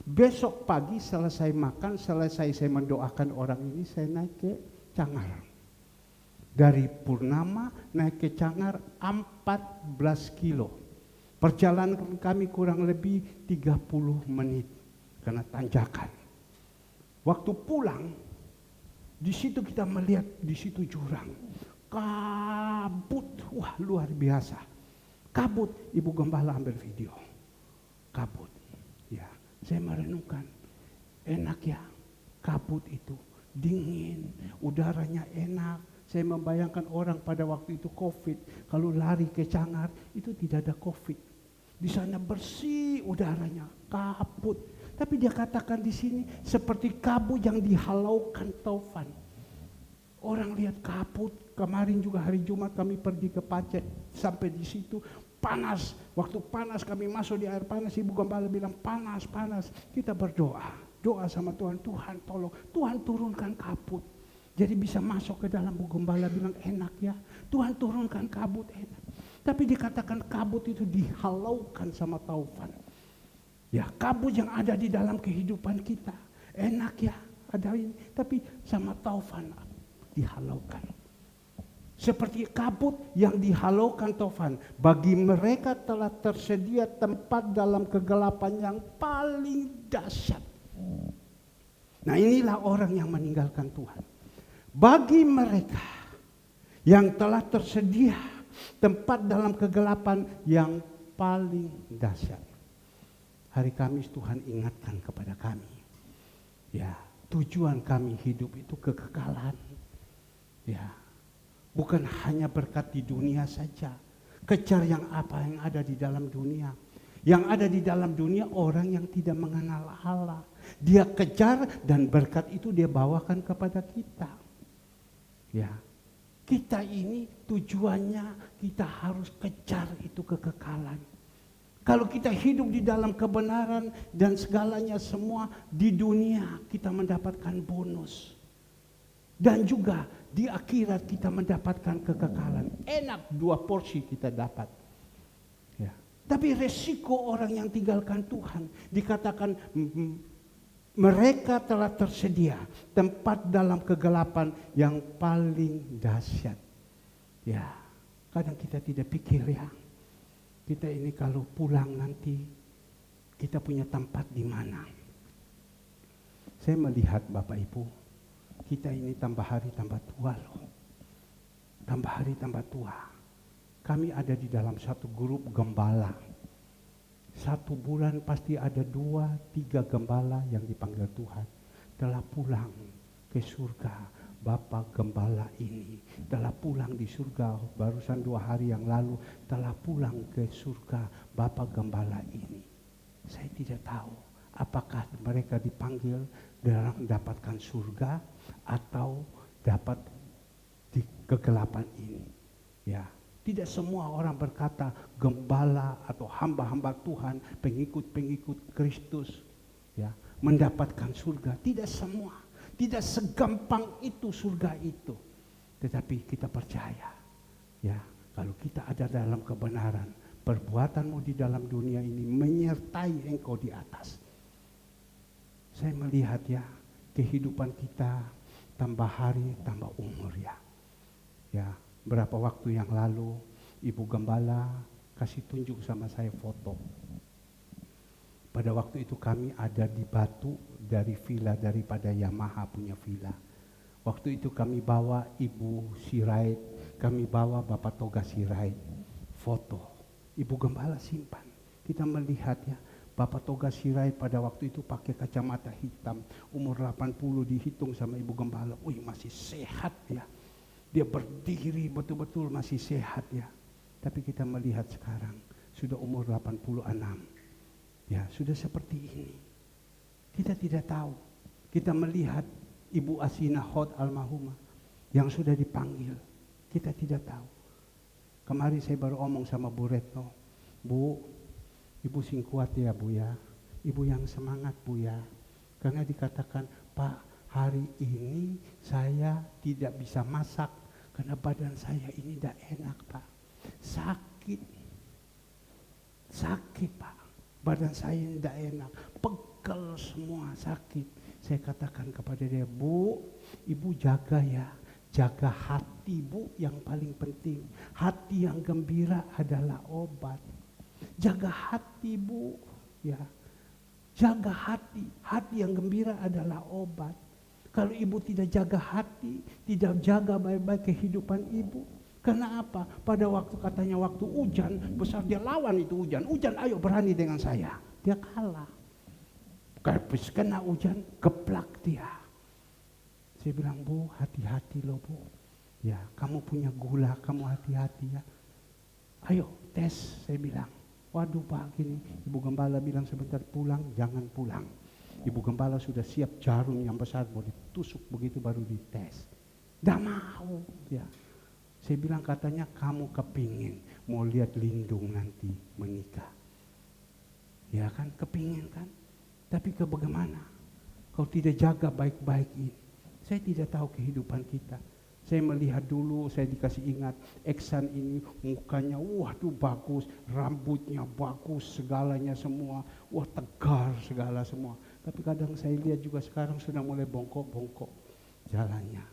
Besok pagi selesai makan, selesai saya mendoakan orang ini, saya naik ke Cangar. Dari Purnama naik ke Cangar 14 kilo. Perjalanan kami kurang lebih 30 menit karena tanjakan. Waktu pulang, di situ kita melihat di situ jurang, kabut, wah luar biasa, kabut. Ibu Gembala ambil video, kabut. Ya, saya merenungkan, enak ya, kabut itu dingin, udaranya enak. Saya membayangkan orang pada waktu itu COVID, kalau lari ke Cangar itu tidak ada COVID. Di sana bersih udaranya, kabut. Tapi dia katakan di sini seperti kabut yang dihalaukan taufan. Orang lihat kabut. Kemarin juga hari Jumat kami pergi ke Pacet. Sampai di situ panas. Waktu panas kami masuk di air panas. Ibu Gembala bilang panas. Kita berdoa. doa sama Tuhan, Tuhan tolong, Tuhan turunkan kabut. Jadi bisa masuk ke dalam. Bu Gembala bilang enak ya, Tuhan turunkan kabut enak. Tapi dikatakan kabut itu dihalaukan sama taufan. Ya, kabut yang ada di dalam kehidupan kita enak ya, ada ini, tapi sama taufan dihalaukan. Seperti kabut yang dihalaukan taufan, bagi mereka telah tersedia tempat dalam kegelapan yang paling dahsyat. Nah, inilah orang yang meninggalkan Tuhan. Bagi mereka yang telah tersedia tempat dalam kegelapan yang paling dahsyat. Hari Kamis Tuhan ingatkan kepada kami, ya, tujuan kami hidup itu kekekalan. Ya, bukan hanya berkat di dunia saja. Kejar yang apa yang ada di dalam dunia. Yang ada di dalam dunia orang yang tidak mengenal Allah. Dia kejar dan berkat itu dia bawakan kepada kita. Ya, kita ini tujuannya kita harus kejar itu kekekalan. Kalau kita hidup di dalam kebenaran dan segalanya semua di dunia kita mendapatkan bonus. Dan juga di akhirat kita mendapatkan kekekalan. Enak 2 porsi kita dapat. Ya. Tapi resiko orang yang tinggalkan Tuhan dikatakan mereka telah tersedia tempat dalam kegelapan yang paling dahsyat. Ya, kadang kita tidak pikir ya. Kita ini kalau pulang nanti kita punya tempat di mana. Saya melihat Bapak Ibu, kita ini tambah hari tambah tua loh. Tambah hari tambah tua. Kami ada di dalam satu grup gembala. 1 bulan pasti ada 2-3 gembala yang dipanggil Tuhan. Telah pulang ke surga. Bapak gembala ini telah pulang di surga. Barusan 2 hari yang lalu telah pulang ke surga. Bapak gembala ini. Saya tidak tahu apakah mereka dipanggil dalam mendapatkan surga atau dapat di kegelapan ini. Ya. Tidak semua orang berkata gembala atau hamba-hamba Tuhan, pengikut-pengikut Kristus, ya, mendapatkan surga. Tidak semua, tidak segampang itu surga itu. Tetapi kita percaya, ya, kalau kita ada dalam kebenaran, perbuatanmu di dalam dunia ini menyertai engkau di atas. Saya melihat ya, kehidupan kita tambah hari tambah umur ya. Ya. Berapa waktu yang lalu Ibu Gembala kasih tunjuk sama saya foto. Pada waktu itu kami ada di Batu dari villa daripada Yamaha punya villa. Waktu itu kami bawa Ibu Sirait, kami bawa Bapak Toga Sirait. Foto. Ibu Gembala simpan. Kita melihat ya, Bapak Toga Sirait pada waktu itu pakai kacamata hitam. Umur 80 dihitung sama Ibu Gembala. Wih, masih sehat ya. Dia berdiri betul-betul masih sehat ya. Tapi kita melihat sekarang sudah umur 86. Ya, sudah seperti ini. Kita tidak tahu. Kita melihat Ibu Asina Hot almarhumah yang sudah dipanggil. Kita tidak tahu. Kemarin saya baru omong sama Bu Retno. Bu, Ibu sing kuat ya Bu ya. Ibu yang semangat Bu ya. Karena dikatakan, Pak, hari ini saya tidak bisa masak karena badan saya ini tidak enak Pak. Sakit Pak. Badan saya tidak enak. Pegel semua sakit. Saya katakan kepada dia, Bu, Ibu jaga ya. Jaga hati Bu yang paling penting. Hati yang gembira adalah obat. Jaga hati Bu. Ya. Jaga hati. Hati yang gembira adalah obat. Kalau ibu tidak jaga hati, tidak jaga baik-baik kehidupan ibu. Karena apa? Pada waktu katanya waktu hujan, besar dia lawan itu hujan. Hujan, ayo berani dengan saya. Dia kalah. Habis kena hujan, geblak dia. Saya bilang, Bu, hati-hati loh Bu. Ya, kamu punya gula, kamu hati-hati ya. Ayo tes, saya bilang. Waduh Pak, gini. Ibu Gembala bilang sebentar pulang, jangan pulang. Ibu Gembala sudah siap jarum yang besar mau ditusuk begitu baru dites. Tidak mau ya. Saya bilang katanya kamu kepingin mau lihat Lindung nanti menikah. Ya kan kepingin kan. Tapi bagaimana? Kau tidak jaga baik-baik ini. Saya tidak tahu kehidupan kita. Saya melihat dulu, saya dikasih ingat, Eksan ini mukanya, waduh bagus, rambutnya bagus, segalanya semua, wah tegar segala semua. Tapi kadang saya lihat juga sekarang sudah mulai bongkok-bongkok jalannya.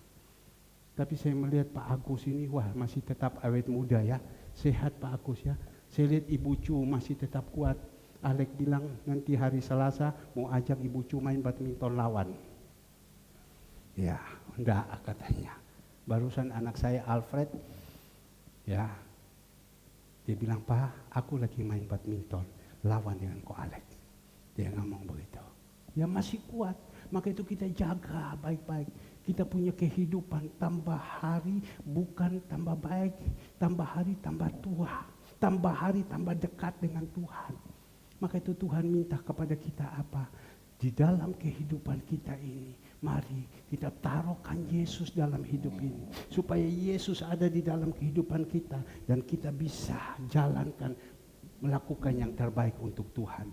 Tapi saya melihat Pak Agus ini, wah masih tetap awet muda ya, sehat Pak Agus ya. Saya lihat Ibu Cu masih tetap kuat. Alek bilang nanti hari Selasa mau ajak Ibu Cu main badminton lawan. Ya, enggak katanya. Barusan anak saya Alfred, ya, dia bilang, Pak, aku lagi main badminton, lawan dengan Ko Alek. Dia ngomong begitu. Ya masih kuat, maka itu kita jaga baik-baik. Kita punya kehidupan tambah hari bukan tambah baik, tambah hari tambah tua, tambah hari tambah dekat dengan Tuhan. Maka itu Tuhan minta kepada kita apa? Di dalam kehidupan kita ini, mari kita taruhkan Yesus dalam hidup ini. Supaya Yesus ada di dalam kehidupan kita. Dan kita bisa jalankan, melakukan yang terbaik untuk Tuhan.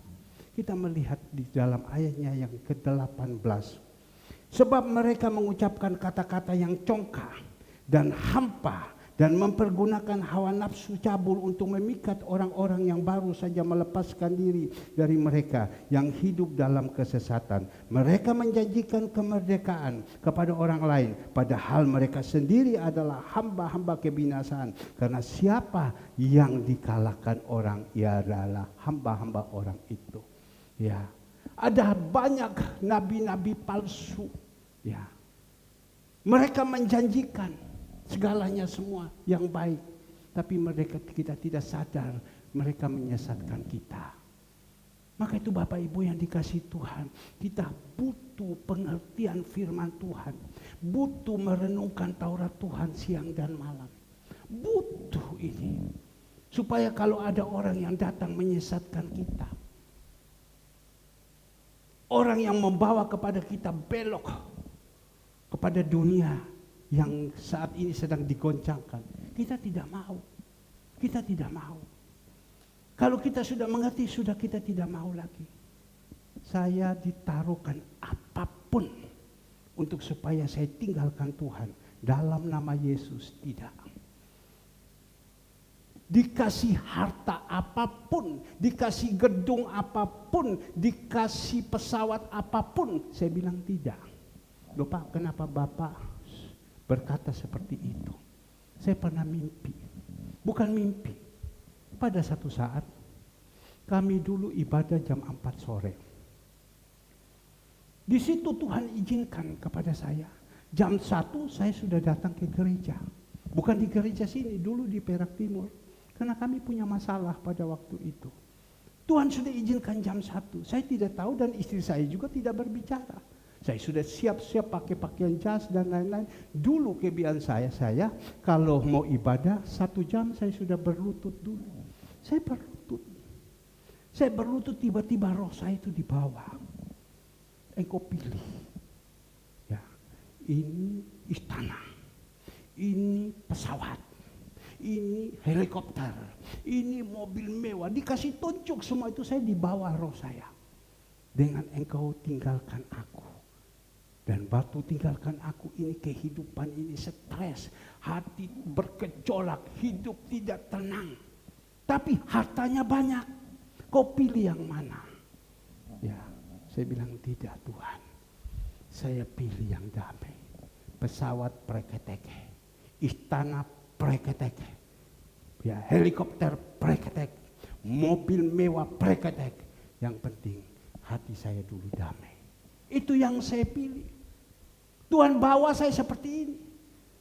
Kita melihat di dalam ayatnya yang ke-18. Sebab mereka mengucapkan kata-kata yang congkak dan hampa. Dan mempergunakan hawa nafsu cabul untuk memikat orang-orang yang baru saja melepaskan diri dari mereka yang hidup dalam kesesatan. Mereka menjanjikan kemerdekaan kepada orang lain, padahal mereka sendiri adalah hamba-hamba kebinasaan. Karena siapa yang dikalahkan orang, ia adalah hamba-hamba orang itu. Ya, ada banyak nabi-nabi palsu. Ya, mereka menjanjikan segalanya semua yang baik, tapi kita tidak sadar mereka menyesatkan kita. Maka itu Bapak Ibu yang dikasihi Tuhan, kita butuh pengertian firman Tuhan, butuh merenungkan Taurat Tuhan siang dan malam. Butuh ini supaya kalau ada orang yang datang menyesatkan kita, orang yang membawa kepada kita belok kepada dunia yang saat ini sedang digoncangkan, kita tidak mau. Kita tidak mau. Kalau kita sudah mengerti, sudah kita tidak mau lagi. Saya ditaruhkan apapun untuk supaya saya tinggalkan Tuhan dalam nama Yesus, tidak. Dikasih harta apapun, dikasih gedung apapun, dikasih pesawat apapun, saya bilang tidak. Loh Pak, kenapa Bapak berkata seperti itu? Saya pernah mimpi. Bukan mimpi. Pada satu saat kami dulu ibadah jam 4 sore. Di situ Tuhan izinkan kepada saya. Jam 1 saya sudah datang ke gereja. Bukan di gereja sini, dulu di Perak Timur. Karena kami punya masalah pada waktu itu. Tuhan sudah izinkan jam 1. Saya tidak tahu dan istri saya juga tidak berbicara. Saya sudah siap-siap pakai pakaian jas dan lain-lain. Dulu kebiasaan saya kalau mau ibadah 1 jam saya sudah berlutut dulu. Saya berlutut tiba-tiba roh saya itu di bawah. Engkau pilih. Ya, ini istana. Ini pesawat. Ini helikopter. Ini mobil mewah. Dikasih tunjuk semua itu, saya di bawah roh saya. Dengan engkau tinggalkan aku. Dan batu tinggalkan aku, ini kehidupan ini stres, hati bergejolak, hidup tidak tenang. Tapi hartanya banyak, kau pilih yang mana? Ya, saya bilang tidak Tuhan, saya pilih yang damai. Pesawat preketeke, istana preketeke, ya helikopter preketeke, mobil mewah preketeke. Yang penting hati saya dulu damai. Itu yang saya pilih. Tuhan bawa saya seperti ini.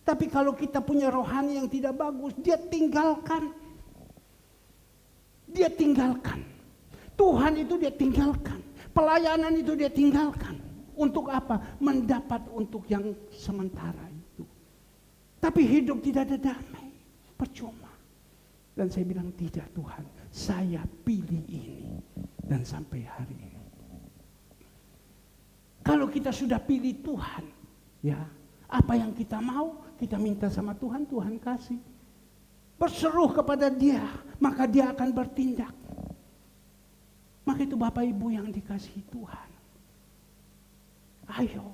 Tapi kalau kita punya rohani yang tidak bagus, dia tinggalkan. Dia tinggalkan. Tuhan itu dia tinggalkan. Pelayanan itu dia tinggalkan. Untuk apa? Mendapat untuk yang sementara itu. Tapi hidup tidak ada damai. Percuma. Dan saya bilang tidak Tuhan. Saya pilih ini. Dan sampai hari ini. Kalau kita sudah pilih Tuhan, ya, apa yang kita mau, kita minta sama Tuhan, Tuhan kasih. Berseru kepada Dia, maka Dia akan bertindak. Maka itu Bapak Ibu yang dikasihi Tuhan. Ayo,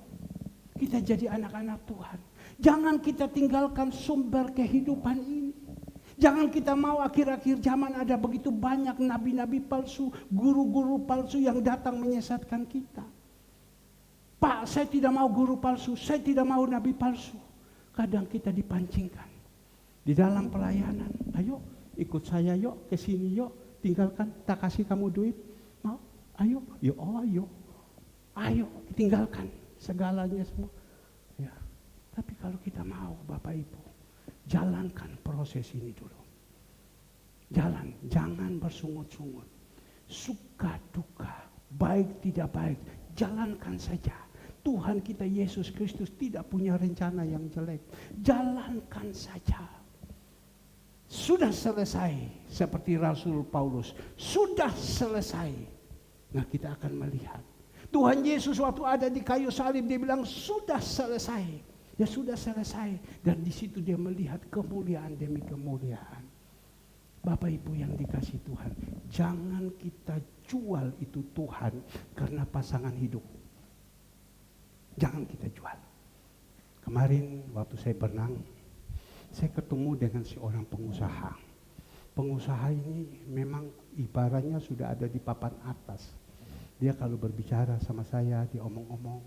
kita jadi anak-anak Tuhan. Jangan kita tinggalkan sumber kehidupan ini. Jangan kita mau akhir-akhir zaman ada begitu banyak nabi-nabi palsu, guru-guru palsu yang datang menyesatkan kita. Pak, saya tidak mau guru palsu, saya tidak mau nabi palsu. Kadang kita dipancingkan di dalam pelayanan. Ayo, ikut saya yuk, ke sini yuk, tinggalkan, tak kasih kamu duit. Mau? Ayo, yuk, oh ayo. Ayo, tinggalkan segalanya semua. Ya. Tapi kalau kita mau, Bapak Ibu, jalankan proses ini dulu. Jangan bersungut-sungut. Suka duka, baik tidak baik, jalankan saja. Tuhan kita Yesus Kristus tidak punya rencana yang jelek. Jalankan saja. Sudah selesai, seperti Rasul Paulus. Sudah selesai. Nah, kita akan melihat. Tuhan Yesus waktu ada di kayu salib, dia bilang sudah selesai. Ya sudah selesai. Dan di situ dia melihat kemuliaan demi kemuliaan. Bapak Ibu yang dikasih Tuhan, jangan kita jual itu Tuhan karena pasangan hidup. Jangan kita jual. Kemarin waktu saya berenang, saya ketemu dengan seorang pengusaha. Pengusaha ini memang ibaratnya sudah ada di papan atas. Dia kalau berbicara sama saya, dia omong-omong,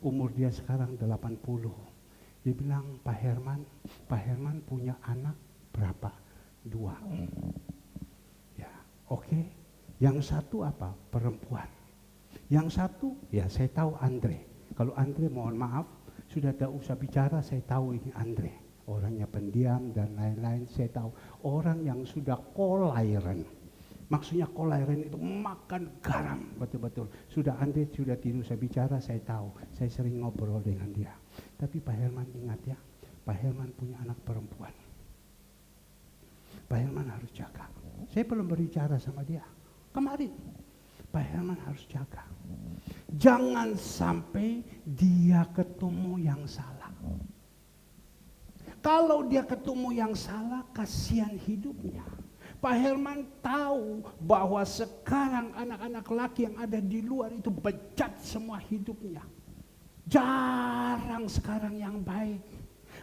umur dia sekarang 80. Dia bilang, Pak Herman punya anak berapa? 2. Ya, oke. Yang satu apa? Perempuan. Yang satu, ya saya tahu Andre. Kalau Andre mohon maaf, sudah tak usah bicara, saya tahu ini Andre. Orangnya pendiam dan lain-lain, saya tahu. Orang yang sudah kolairen. Maksudnya kolairen itu makan garam, betul-betul. Sudah Andre sudah tidur saya bicara, saya tahu. Saya sering ngobrol dengan dia. Tapi Pak Herman ingat ya, Pak Herman punya anak perempuan. Pak Herman harus jaga. Saya belum berbicara sama dia. Kemarin, Pak Herman harus jaga. Jangan sampai dia ketemu yang salah. Kalau dia ketemu yang salah, kasihan hidupnya. Pak Herman tahu bahwa sekarang anak-anak laki yang ada di luar itu bejat semua hidupnya. Jarang sekarang yang baik.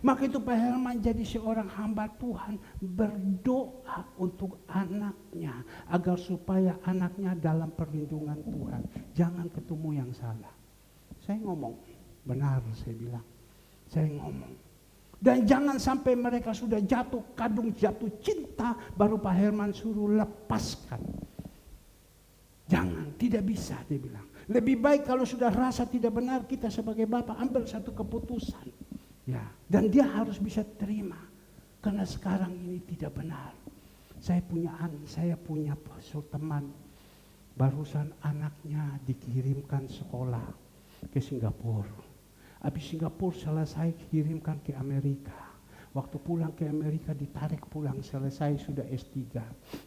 Maka itu Pak Herman jadi seorang hamba Tuhan, berdoa untuk anaknya agar supaya anaknya dalam perlindungan Tuhan. Jangan ketemu yang salah. Saya ngomong, benar saya bilang. Saya ngomong. Dan jangan sampai mereka sudah jatuh kadung, jatuh cinta, baru Pak Herman suruh lepaskan. Jangan, tidak bisa dia bilang. Lebih baik kalau sudah rasa tidak benar, kita sebagai bapak ambil satu keputusan. Ya, dan dia harus bisa terima. Karena sekarang ini tidak benar. Saya punya teman, barusan anaknya dikirimkan sekolah ke Singapura. Habis Singapura selesai kirimkan ke Amerika. Waktu pulang ke Amerika ditarik pulang, selesai sudah S3.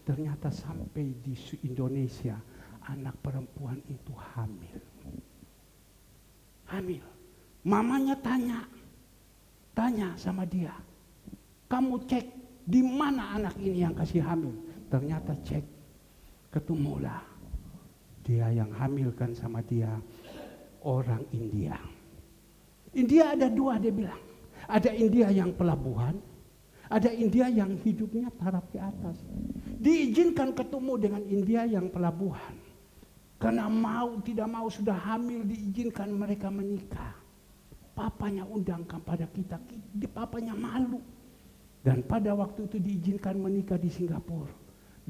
Ternyata sampai di Indonesia, anak perempuan itu hamil. Mamanya tanya sama dia, kamu cek di mana anak ini yang kasih hamil? Ternyata cek, ketemulah dia yang hamilkan sama dia orang India. India ada 2 dia bilang. Ada India yang pelabuhan, ada India yang hidupnya taraf ke atas. Diizinkan ketemu dengan India yang pelabuhan. Karena mau tidak mau sudah hamil, diizinkan mereka menikah. Papanya undangkan pada kita, papanya malu. Dan pada waktu itu diizinkan menikah di Singapura.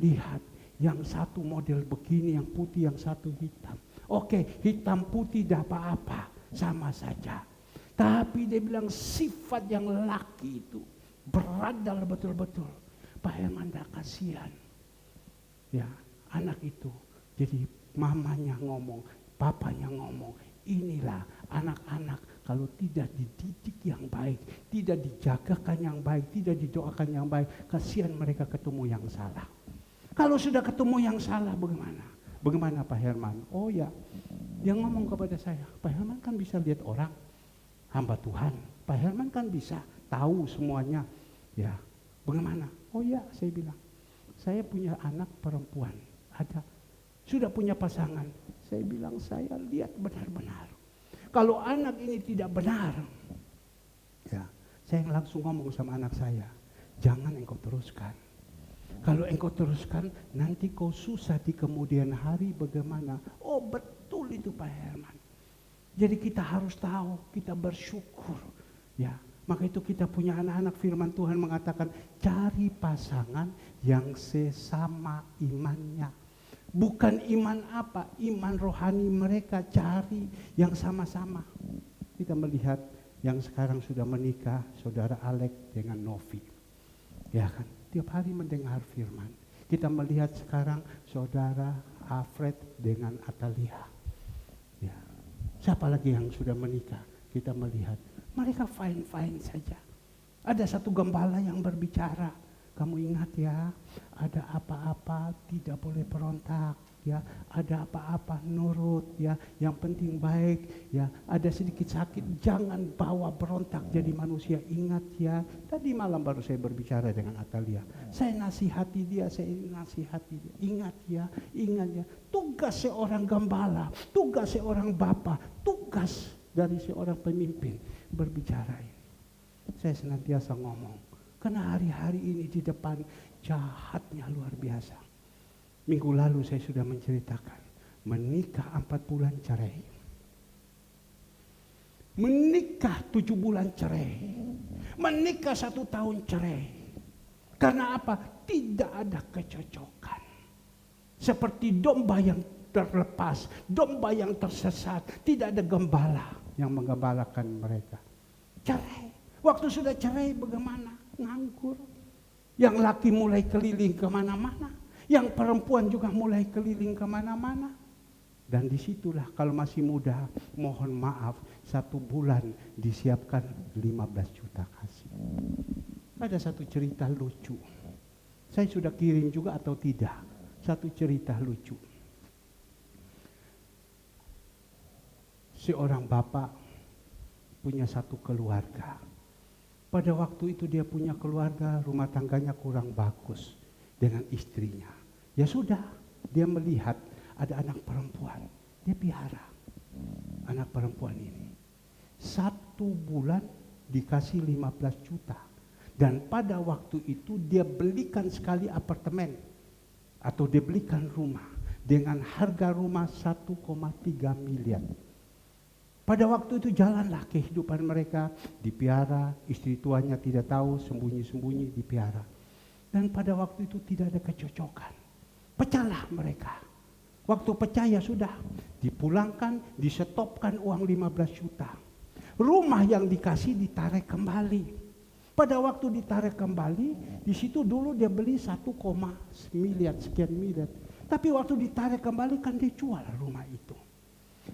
Lihat, yang satu model begini, yang putih, yang satu hitam. Oke, hitam putih tidak apa-apa, sama saja. Tapi dia bilang sifat yang laki itu beradal betul-betul. Pak Herman dah kasihan. Ya, anak itu. Jadi mamanya ngomong, papanya ngomong, inilah anak-anak kalau tidak dididik yang baik, tidak dijagakan yang baik, tidak didoakan yang baik, kasihan mereka ketemu yang salah. Kalau sudah ketemu yang salah bagaimana? Bagaimana Pak Herman? Oh ya, dia ngomong kepada saya, Pak Herman kan bisa lihat orang, hamba Tuhan. Pak Herman kan bisa tahu semuanya. Ya, bagaimana? Oh ya, saya bilang, saya punya anak perempuan, ada. Sudah punya pasangan. Saya bilang, saya lihat benar-benar. Kalau anak ini tidak benar, ya, saya langsung ngomong sama anak saya, jangan engkau teruskan. Kalau engkau teruskan, nanti kau susah di kemudian hari bagaimana? Oh betul itu Pak Herman. Jadi kita harus tahu, kita bersyukur. Ya, maka itu kita punya anak-anak, firman Tuhan mengatakan, cari pasangan yang sesama imannya. Bukan iman apa, iman rohani mereka, cari yang sama-sama. Kita melihat yang sekarang sudah menikah, saudara Alek dengan Novi. Ya kan? Tiap hari mendengar firman. Kita melihat sekarang saudara Alfred dengan Atalia. Ya. Siapa lagi yang sudah menikah? Kita melihat mereka fine-fine saja. Ada satu gembala yang berbicara. Kamu ingat ya, ada apa-apa tidak boleh berontak. Ya, ada apa-apa nurut. Ya, yang penting baik. Ya, ada sedikit sakit, jangan bawa berontak jadi manusia. Ingat ya. Tadi malam baru saya berbicara dengan Atalia. Saya nasihati dia, Ingat ya, ingat ya. Tugas seorang gembala, tugas seorang bapa, tugas dari seorang pemimpin berbicara ini. Saya senantiasa ngomong. Karena hari-hari ini di depan jahatnya luar biasa. Minggu lalu saya sudah menceritakan. Menikah 4 bulan cerai. Menikah 7 bulan cerai. Menikah 1 tahun cerai. Karena apa? Tidak ada kecocokan. Seperti domba yang terlepas. Domba yang tersesat. Tidak ada gembala yang menggembalakan mereka. Cerai. Waktu sudah cerai bagaimana? Nganggur. Yang laki mulai keliling kemana-mana, yang perempuan juga mulai keliling kemana-mana. Dan disitulah kalau masih muda, mohon maaf, 1 bulan disiapkan 15 juta kasih. Ada satu cerita lucu. Saya sudah kirim juga atau tidak? Satu cerita lucu. Seorang bapak punya satu keluarga. Pada waktu itu dia punya keluarga, rumah tangganya kurang bagus dengan istrinya. Ya sudah, dia melihat ada anak perempuan, dia piara anak perempuan ini. 1 bulan dikasih 15 juta. Dan pada waktu itu dia belikan sekali apartemen atau dia belikan rumah dengan harga rumah 1,3 miliar. Pada waktu itu jalanlah kehidupan mereka, dipiara, istri tuanya tidak tahu, sembunyi-sembunyi dipiara. Dan pada waktu itu tidak ada kecocokan. Pecahlah mereka. Waktu pecah ya sudah, dipulangkan, disetopkan uang 15 juta. Rumah yang dikasih ditarik kembali. Pada waktu ditarik kembali, di situ dulu dia beli 1, sekian miliar. Tapi waktu ditarik kembali kan dia jual rumah itu.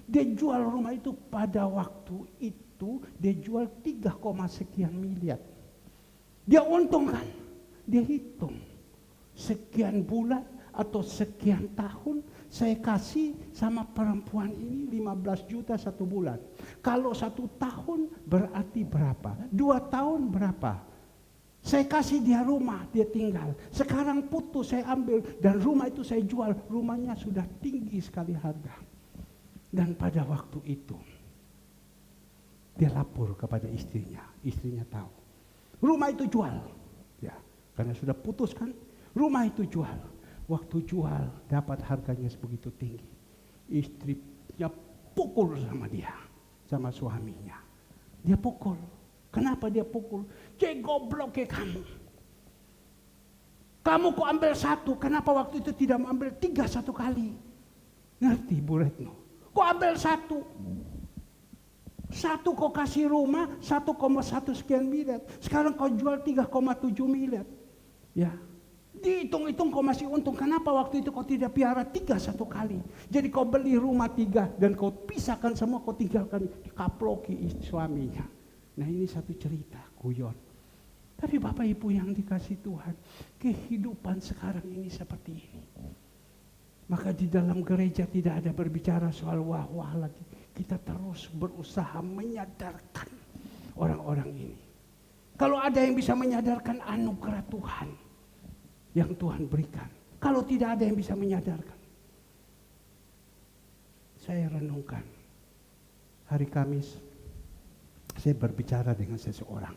Dia jual rumah itu pada waktu itu dia jual 3, sekian miliar. Dia untung kan? Dia hitung sekian bulan atau sekian tahun saya kasih sama perempuan ini 15 juta 1 bulan. Kalau 1 tahun berarti berapa? 2 tahun berapa? Saya kasih dia rumah, dia tinggal. Sekarang putus saya ambil dan rumah itu saya jual. Rumahnya sudah tinggi sekali harga. Dan pada waktu itu dia lapor kepada istrinya. Istrinya tahu. Rumah itu jual. Ya, karena sudah putus kan. Rumah itu jual. Waktu jual dapat harganya sebegitu tinggi. Istrinya pukul sama dia, sama suaminya. Dia pukul. Kenapa dia pukul? Cek goblok kayak kamu. Kamu kok ambil 1, kenapa waktu itu tidak mengambil 3 1 kali? Ngerti Bu Retno? Kok ambil 1? 1 kau kasih rumah 1,1 sekian miliar. Sekarang kau jual 3,7 miliar. Ya. Dihitung-hitung kau masih untung. Kenapa waktu itu kau tidak piara 3 1 kali? Jadi kau beli rumah 3 dan kau pisahkan semua, kau tinggalkan kaploki suaminya. Nah ini satu cerita guyon. Tapi Bapak Ibu yang dikasih Tuhan, kehidupan sekarang ini seperti ini. Maka di dalam gereja tidak ada berbicara soal wah-wah lagi. Kita terus berusaha menyadarkan orang-orang ini. Kalau ada yang bisa menyadarkan, anugerah Tuhan yang Tuhan berikan. Kalau tidak ada yang bisa menyadarkan. Saya renungkan. hari Kamis, saya berbicara dengan seseorang.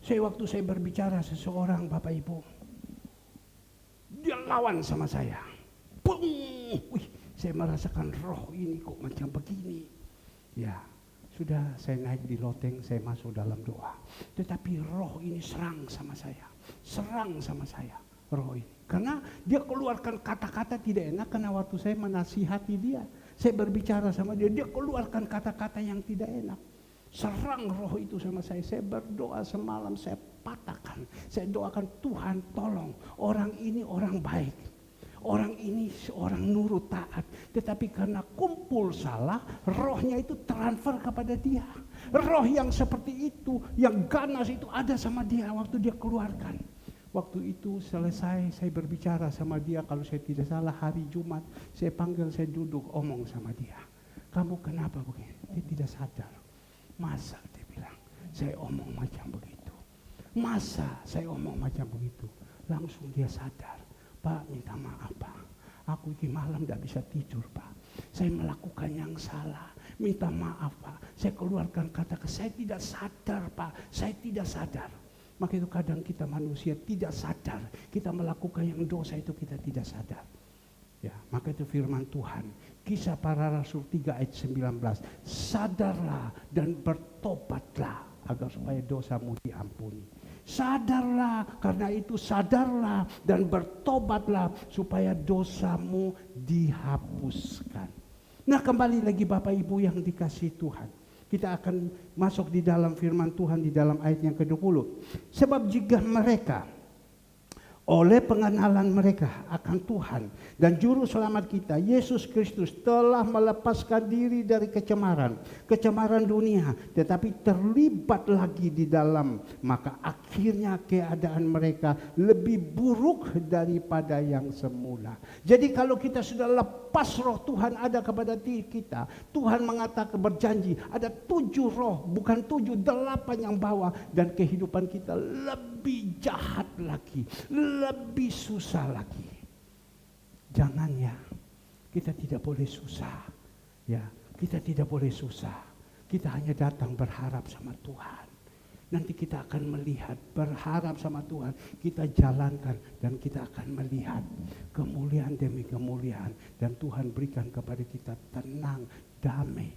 Waktu saya berbicara seseorang, Bapak Ibu, dia lawan sama saya. Bung! Wih, saya merasakan roh ini kok macam begini. Ya, sudah saya naik di loteng, saya masuk dalam doa. Tetapi roh ini serang sama saya. Serang sama saya, roh ini. Karena dia keluarkan kata-kata tidak enak, karena waktu saya menasihati dia, saya berbicara sama dia, dia keluarkan kata-kata yang tidak enak. Serang roh itu sama saya berdoa semalam, saya patahkan. Saya doakan, Tuhan tolong, orang ini orang baik. Orang ini seorang nurut taat, tetapi karena kumpul salah, rohnya itu transfer kepada dia. Roh yang seperti itu, yang ganas itu ada sama dia waktu dia keluarkan. Waktu itu selesai saya berbicara sama dia, kalau saya tidak salah hari Jumat, saya panggil, saya duduk omong sama dia. Kamu kenapa begini? Dia tidak sadar. Masa dia bilang, saya omong macam begitu. Masa saya omong macam begitu? Langsung dia sadar. Pak, minta maaf Pak, aku ini malam tidak bisa tidur Pak. Saya melakukan yang salah, minta maaf Pak. Saya keluarkan kata, saya tidak sadar Pak, saya tidak sadar. Maka itu kadang kita manusia tidak sadar, kita melakukan yang dosa itu kita tidak sadar. Ya, maka itu firman Tuhan, Kisah Para Rasul 3 ayat 19, sadarlah dan bertobatlah agar supaya dosamu diampuni. Sadarlah, karena itu sadarlah dan bertobatlah supaya dosamu dihapuskan. Nah, kembali lagi Bapak Ibu yang dikasihi Tuhan. Kita akan masuk di dalam firman Tuhan di dalam ayat yang ke-20. Sebab jika mereka oleh pengenalan mereka akan Tuhan dan Juru Selamat kita, Yesus Kristus, telah melepaskan diri dari kecemaran dunia, tetapi terlibat lagi di dalam, maka akhirnya keadaan mereka lebih buruk daripada yang semula. Jadi kalau kita sudah lepas roh Tuhan ada kepada diri kita, Tuhan mengatakan, berjanji, ada 7 roh, bukan 7, 8 yang bawa, dan kehidupan kita lebih jahat lagi, lebih susah lagi. Jangan ya, kita tidak boleh susah. Ya, kita tidak boleh susah. Kita hanya datang berharap sama Tuhan. Nanti kita akan melihat, berharap sama Tuhan, kita jalankan dan kita akan melihat kemuliaan demi kemuliaan, dan Tuhan berikan kepada kita tenang, damai.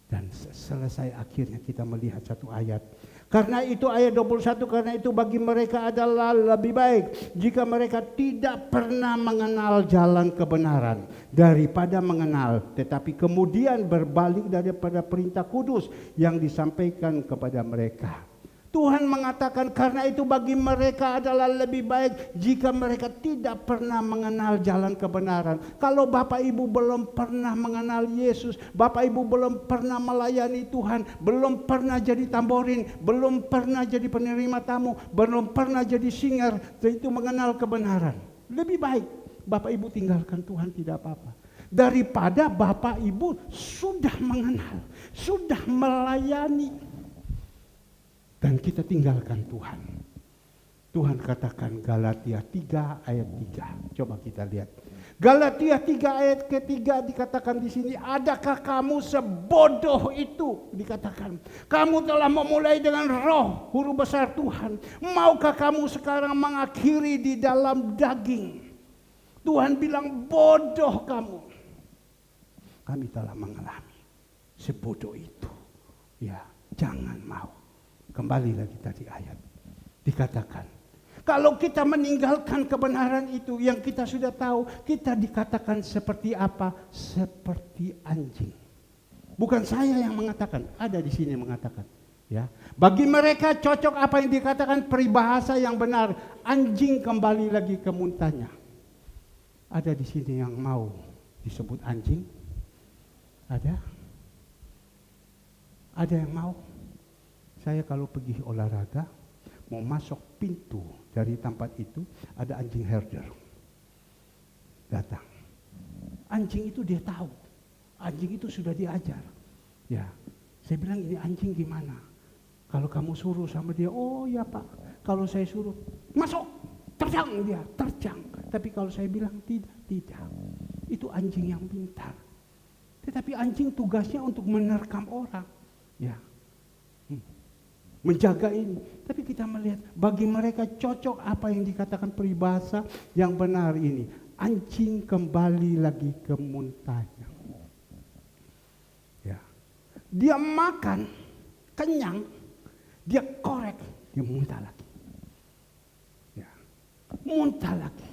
Dan selesai akhirnya kita melihat satu ayat. Karena itu ayat 21, karena itu bagi mereka adalah lebih baik jika mereka tidak pernah mengenal jalan kebenaran daripada mengenal, tetapi kemudian berbalik daripada perintah kudus yang disampaikan kepada mereka. Tuhan mengatakan karena itu bagi mereka adalah lebih baik jika mereka tidak pernah mengenal jalan kebenaran. Kalau Bapak Ibu belum pernah mengenal Yesus, Bapak Ibu belum pernah melayani Tuhan, belum pernah jadi tamborin, belum pernah jadi penerima tamu, belum pernah jadi singer, itu mengenal kebenaran. Lebih baik Bapak Ibu tinggalkan Tuhan, tidak apa-apa, daripada Bapak Ibu sudah mengenal, sudah melayani, dan kita tinggalkan Tuhan. Tuhan katakan Galatia 3 ayat 3. Coba kita lihat. Galatia 3 ayat ketiga dikatakan di sini, adakah kamu sebodoh itu? Dikatakan, kamu telah memulai dengan roh, huruf besar Tuhan. Maukah kamu sekarang mengakhiri di dalam daging? Tuhan bilang, bodoh kamu. Kami telah mengalami sebodoh itu. Ya, jangan mau. Kembali lagi tadi ayat, dikatakan kalau kita meninggalkan kebenaran itu yang kita sudah tahu, kita dikatakan seperti apa? Seperti anjing. Bukan saya yang mengatakan, ada di sini yang mengatakan. Ya, bagi mereka cocok apa yang dikatakan, peribahasa yang benar. Anjing kembali lagi ke muntahnya. Ada di sini yang mau disebut anjing? Ada? Ada yang mau? Saya kalau pergi olahraga, mau masuk pintu dari tempat itu, ada anjing herder. Datang. Anjing itu dia tahu. Anjing itu sudah diajar. Ya, saya bilang ini anjing gimana? Kalau kamu suruh sama dia, oh ya Pak. Kalau saya suruh, masuk. Terjang dia, terjang. Tapi kalau saya bilang tidak. Itu anjing yang pintar. Tetapi anjing tugasnya untuk menerkam orang. Ya. Menjaga ini. Tapi kita melihat bagi mereka cocok apa yang dikatakan peribahasa yang benar ini. Anjing kembali lagi ke muntahnya. Ya. Dia makan, kenyang, dia korek, dia muntah lagi. Ya. Muntah lagi.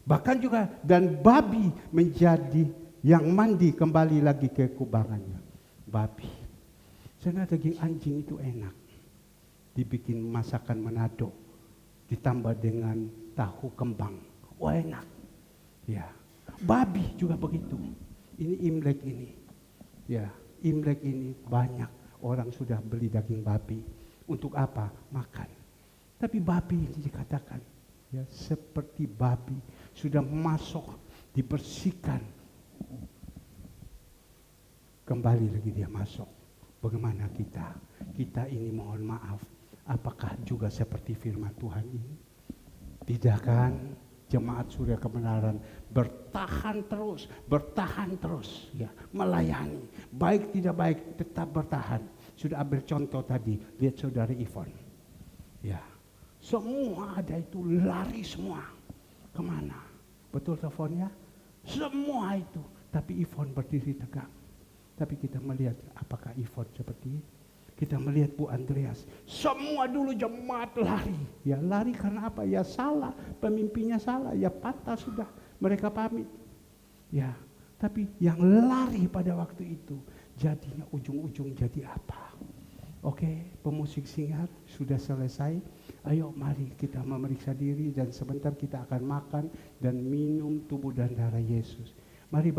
Bahkan juga dan babi menjadi yang mandi kembali lagi ke kubangannya. Babi. Karena daging anjing itu enak. Dibikin masakan Manado, ditambah dengan tahu kembang, wah enak. Ya, babi juga begitu. Ini Imlek ini, ya Imlek ini banyak orang sudah beli daging babi. Untuk apa? Makan. Tapi babi ini dikatakan, ya seperti babi sudah masuk, dibersihkan, kembali lagi dia masuk. Bagaimana kita? Kita ini mohon maaf. Apakah juga seperti firman Tuhan ini? Tidak kan? Jemaat Surya Kebenaran bertahan terus, ya, melayani. Baik tidak baik tetap bertahan. Sudah ambil contoh tadi, lihat saudari Ivon. Ya, semua ada itu lari semua. Kemana? Betul teleponnya? Semua itu, tapi Ivon berdiri tegak. Tapi kita melihat apakah Ivon seperti itu? Kita melihat Bu Andreas, semua dulu jemaat lari. Ya lari karena apa? Ya salah, pemimpinnya salah, ya patah sudah, mereka pamit. Ya, tapi yang lari pada waktu itu, jadinya ujung-ujung jadi apa? Oke, pemusik singar sudah selesai. Ayo mari kita memeriksa diri dan sebentar kita akan makan dan minum tubuh dan darah Yesus. Mari